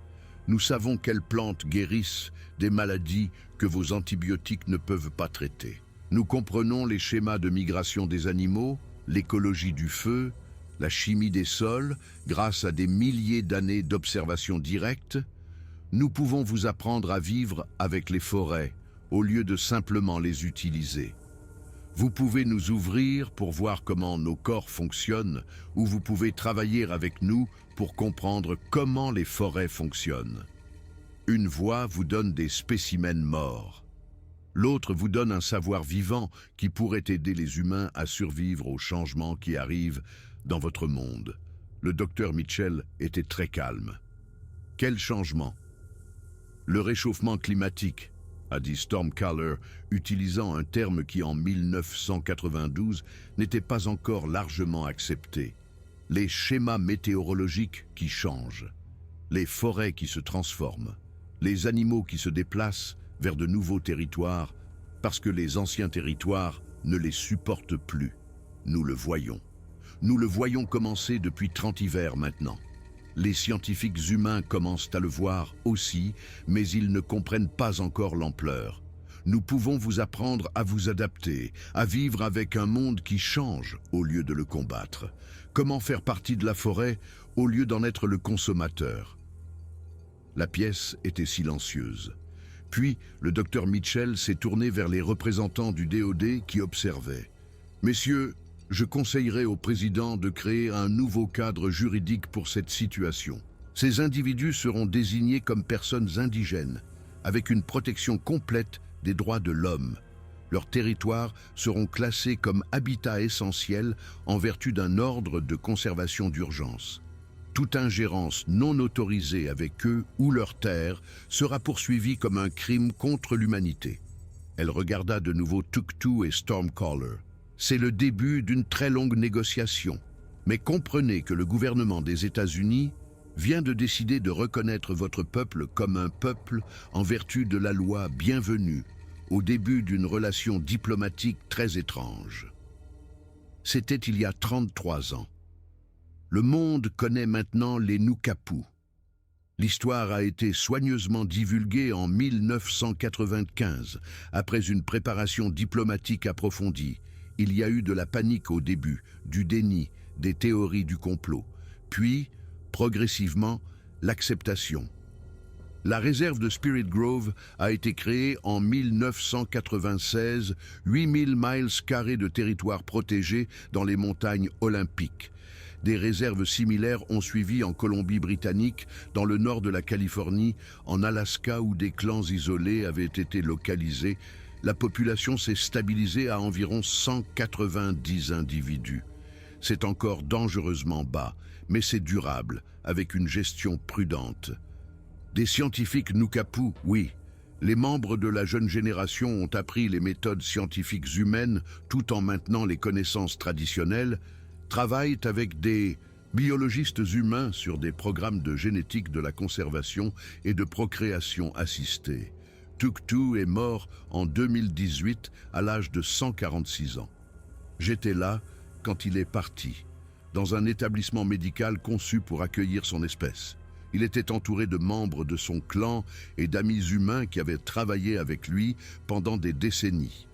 [SPEAKER 1] Nous savons quelles plantes guérissent des maladies que vos antibiotiques ne peuvent pas traiter. Nous comprenons les schémas de migration des animaux, l'écologie du feu, la chimie des sols, grâce à des milliers d'années d'observation directe. Nous pouvons vous apprendre à vivre avec les forêts, au lieu de simplement les utiliser. Vous pouvez nous ouvrir pour voir comment nos corps fonctionnent, ou vous pouvez travailler avec nous pour comprendre comment les forêts fonctionnent. Une voix vous donne des spécimens morts. L'autre vous donne un savoir vivant qui pourrait aider les humains à survivre aux changements qui arrivent dans votre monde. Le docteur Mitchell était très calme. Quel changement ? Le réchauffement climatique, a dit Stormcaller, utilisant un terme qui en 1992 n'était pas encore largement accepté. Les schémas météorologiques qui changent, les forêts qui se transforment, les animaux qui se déplacent vers de nouveaux territoires parce que les anciens territoires ne les supportent plus. Nous le voyons. Nous le voyons commencer depuis 30 hivers maintenant. Les scientifiques humains commencent à le voir aussi, mais ils ne comprennent pas encore l'ampleur. Nous pouvons vous apprendre à vous adapter, à vivre avec un monde qui change au lieu de le combattre. Comment faire partie de la forêt au lieu d'en être le consommateur. La pièce était silencieuse. Puis, le docteur Mitchell s'est tourné vers les représentants du DoD qui observaient. « Messieurs, je conseillerais au président de créer un nouveau cadre juridique pour cette situation. Ces individus seront désignés comme personnes indigènes, avec une protection complète des droits de l'homme. Leurs territoires seront classés comme habitat essentiel en vertu d'un ordre de conservation d'urgence. Toute ingérence non autorisée avec eux ou leurs terres sera poursuivie comme un crime contre l'humanité. » Elle regarda de nouveau Tuktu et Stormcaller. « C'est le début d'une très longue négociation. Mais comprenez que le gouvernement des États-Unis vient de décider de reconnaître votre peuple comme un peuple en vertu de la loi Bienvenue, au début d'une relation diplomatique très étrange. » C'était il y a 33 ans. Le monde connaît maintenant les Nukapu. L'histoire a été soigneusement divulguée en 1995, après une préparation diplomatique approfondie. Il y a eu de la panique au début, du déni, des théories du complot. Puis, progressivement, l'acceptation. La réserve de Spirit Grove a été créée en 1996, 8000 miles carrés de territoire protégé dans les montagnes olympiques. Des réserves similaires ont suivi en Colombie-Britannique, dans le nord de la Californie, en Alaska où des clans isolés avaient été localisés. La population s'est stabilisée à environ 190 individus. C'est encore dangereusement bas, mais c'est durable, avec une gestion prudente. Des scientifiques Nukapu, oui. Les membres de la jeune génération ont appris les méthodes scientifiques humaines tout en maintenant les connaissances traditionnelles, travaillent avec des biologistes humains sur des programmes de génétique de la conservation et de procréation assistée. Tuktu est mort en 2018 à l'âge de 146 ans. J'étais là quand il est parti, dans un établissement médical conçu pour accueillir son espèce. Il était entouré de membres de son clan et d'amis humains qui avaient travaillé avec lui pendant des décennies.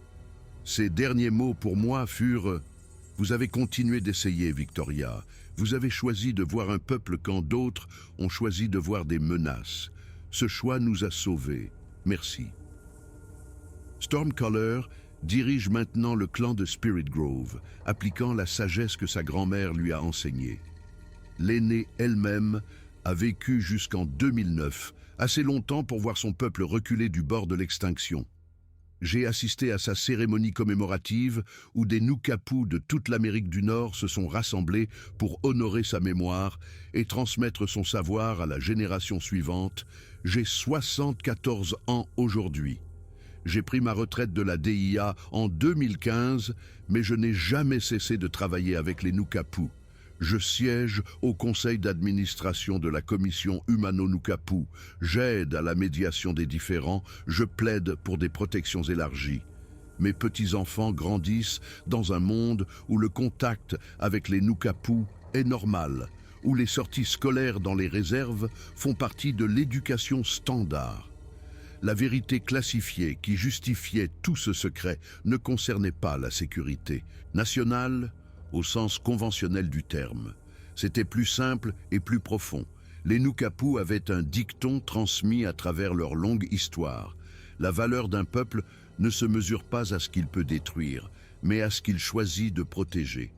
[SPEAKER 1] Ses derniers mots pour moi furent « Vous avez continué d'essayer, Victoria. Vous avez choisi de voir un peuple quand d'autres ont choisi de voir des menaces. Ce choix nous a sauvés. Merci. » Stormcaller dirige maintenant le clan de Spirit Grove, appliquant la sagesse que sa grand-mère lui a enseignée. L'aînée elle-même a vécu jusqu'en 2009, assez longtemps pour voir son peuple reculer du bord de l'extinction. J'ai assisté à sa cérémonie commémorative où des Nukapu de toute l'Amérique du Nord se sont rassemblés pour honorer sa mémoire et transmettre son savoir à la génération suivante. J'ai 74 ans aujourd'hui. J'ai pris ma retraite de la DIA en 2015, mais je n'ai jamais cessé de travailler avec les Nukapu. Je siège au conseil d'administration de la commission Humano-Nukapu. J'aide à la médiation des différends. Je plaide pour des protections élargies. Mes petits-enfants grandissent dans un monde où le contact avec les Nukapu est normal, où les sorties scolaires dans les réserves font partie de l'éducation standard. La vérité classifiée qui justifiait tout ce secret ne concernait pas la sécurité nationale, au sens conventionnel du terme. C'était plus simple et plus profond. Les Nukapu avaient un dicton transmis à travers leur longue histoire. La valeur d'un peuple ne se mesure pas à ce qu'il peut détruire, mais à ce qu'il choisit de protéger.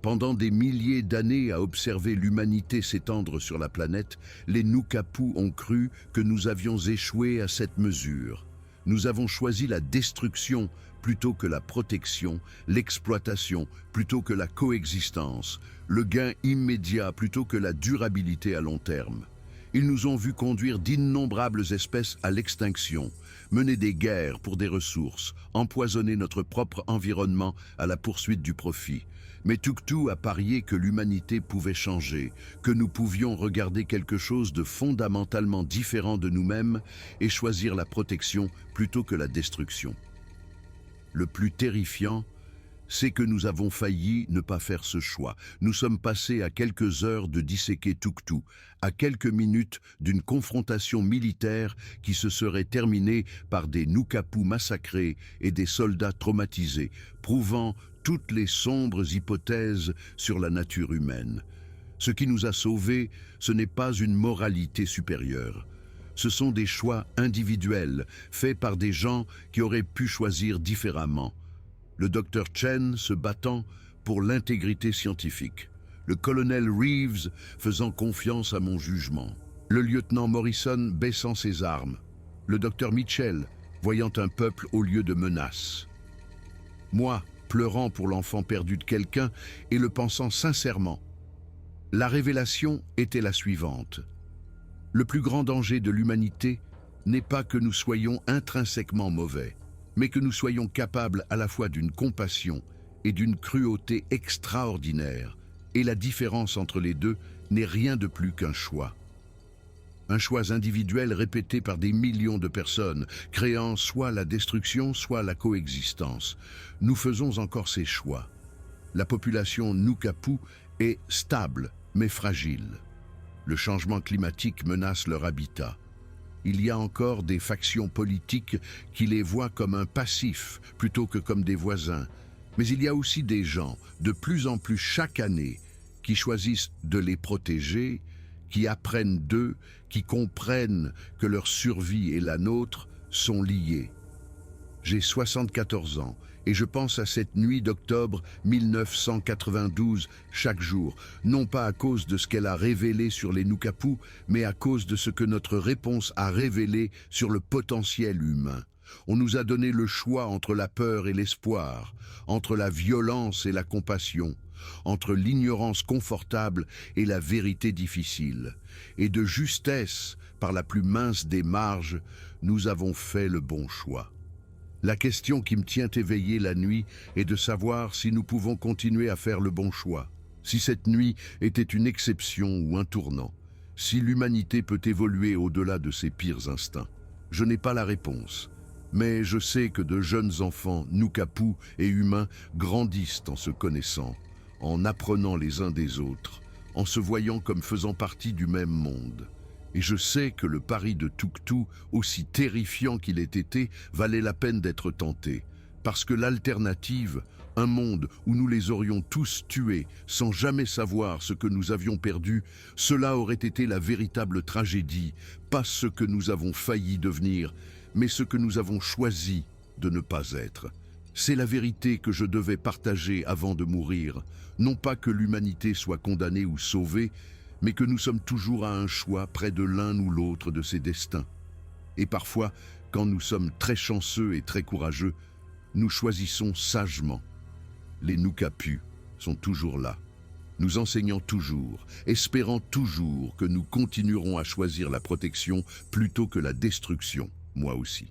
[SPEAKER 1] Pendant des milliers d'années à observer l'humanité s'étendre sur la planète, les Nukapu ont cru que nous avions échoué à cette mesure. Nous avons choisi la destruction plutôt que la protection, l'exploitation plutôt que la coexistence, le gain immédiat plutôt que la durabilité à long terme. Ils nous ont vus conduire d'innombrables espèces à l'extinction, mener des guerres pour des ressources, empoisonner notre propre environnement à la poursuite du profit. Mais Tuktu a parié que l'humanité pouvait changer, que nous pouvions regarder quelque chose de fondamentalement différent de nous-mêmes et choisir la protection plutôt que la destruction. Le plus terrifiant, c'est que nous avons failli ne pas faire ce choix. Nous sommes passés à quelques heures de disséquer Touktou, à quelques minutes d'une confrontation militaire qui se serait terminée par des Nukapu massacrés et des soldats traumatisés, prouvant toutes les sombres hypothèses sur la nature humaine. Ce qui nous a sauvés, ce n'est pas une moralité supérieure. Ce sont des choix individuels, faits par des gens qui auraient pu choisir différemment. Le docteur Chen se battant pour l'intégrité scientifique. Le colonel Reeves faisant confiance à mon jugement. Le lieutenant Morrison baissant ses armes. Le docteur Mitchell voyant un peuple au lieu de menaces. Moi, pleurant pour l'enfant perdu de quelqu'un et le pensant sincèrement. La révélation était la suivante. Le plus grand danger de l'humanité n'est pas que nous soyons intrinsèquement mauvais, mais que nous soyons capables à la fois d'une compassion et d'une cruauté extraordinaire, et la différence entre les deux n'est rien de plus qu'un choix. Un choix individuel répété par des millions de personnes, créant soit la destruction, soit la coexistence. Nous faisons encore ces choix. La population Nukapu est stable, mais fragile. Le changement climatique menace leur habitat. Il y a encore des factions politiques qui les voient comme un passif plutôt que comme des voisins. Mais il y a aussi des gens, de plus en plus chaque année, qui choisissent de les protéger, qui apprennent d'eux, qui comprennent que leur survie et la nôtre sont liées. J'ai 74 ans et je pense à cette nuit d'octobre 1992 chaque jour, non pas à cause de ce qu'elle a révélé sur les Nukapu, mais à cause de ce que notre réponse a révélé sur le potentiel humain. On nous a donné le choix entre la peur et l'espoir, entre la violence et la compassion, entre l'ignorance confortable et la vérité difficile. Et de justesse, par la plus mince des marges, nous avons fait le bon choix. La question qui me tient éveillé la nuit est de savoir si nous pouvons continuer à faire le bon choix, si cette nuit était une exception ou un tournant, si l'humanité peut évoluer au-delà de ses pires instincts. Je n'ai pas la réponse, mais je sais que de jeunes enfants, Nukapu et humains, grandissent en se connaissant, en apprenant les uns des autres, en se voyant comme faisant partie du même monde. Et je sais que le pari de Touktou, aussi terrifiant qu'il ait été, valait la peine d'être tenté. Parce que l'alternative, un monde où nous les aurions tous tués sans jamais savoir ce que nous avions perdu, cela aurait été la véritable tragédie, pas ce que nous avons failli devenir, mais ce que nous avons choisi de ne pas être. C'est la vérité que je devais partager avant de mourir, non pas que l'humanité soit condamnée ou sauvée, mais que nous sommes toujours à un choix près de l'un ou l'autre de ces destins. Et parfois, quand nous sommes très chanceux et très courageux, nous choisissons sagement. Les Nukapu sont toujours là, nous enseignant toujours, espérant toujours que nous continuerons à choisir la protection plutôt que la destruction, moi aussi.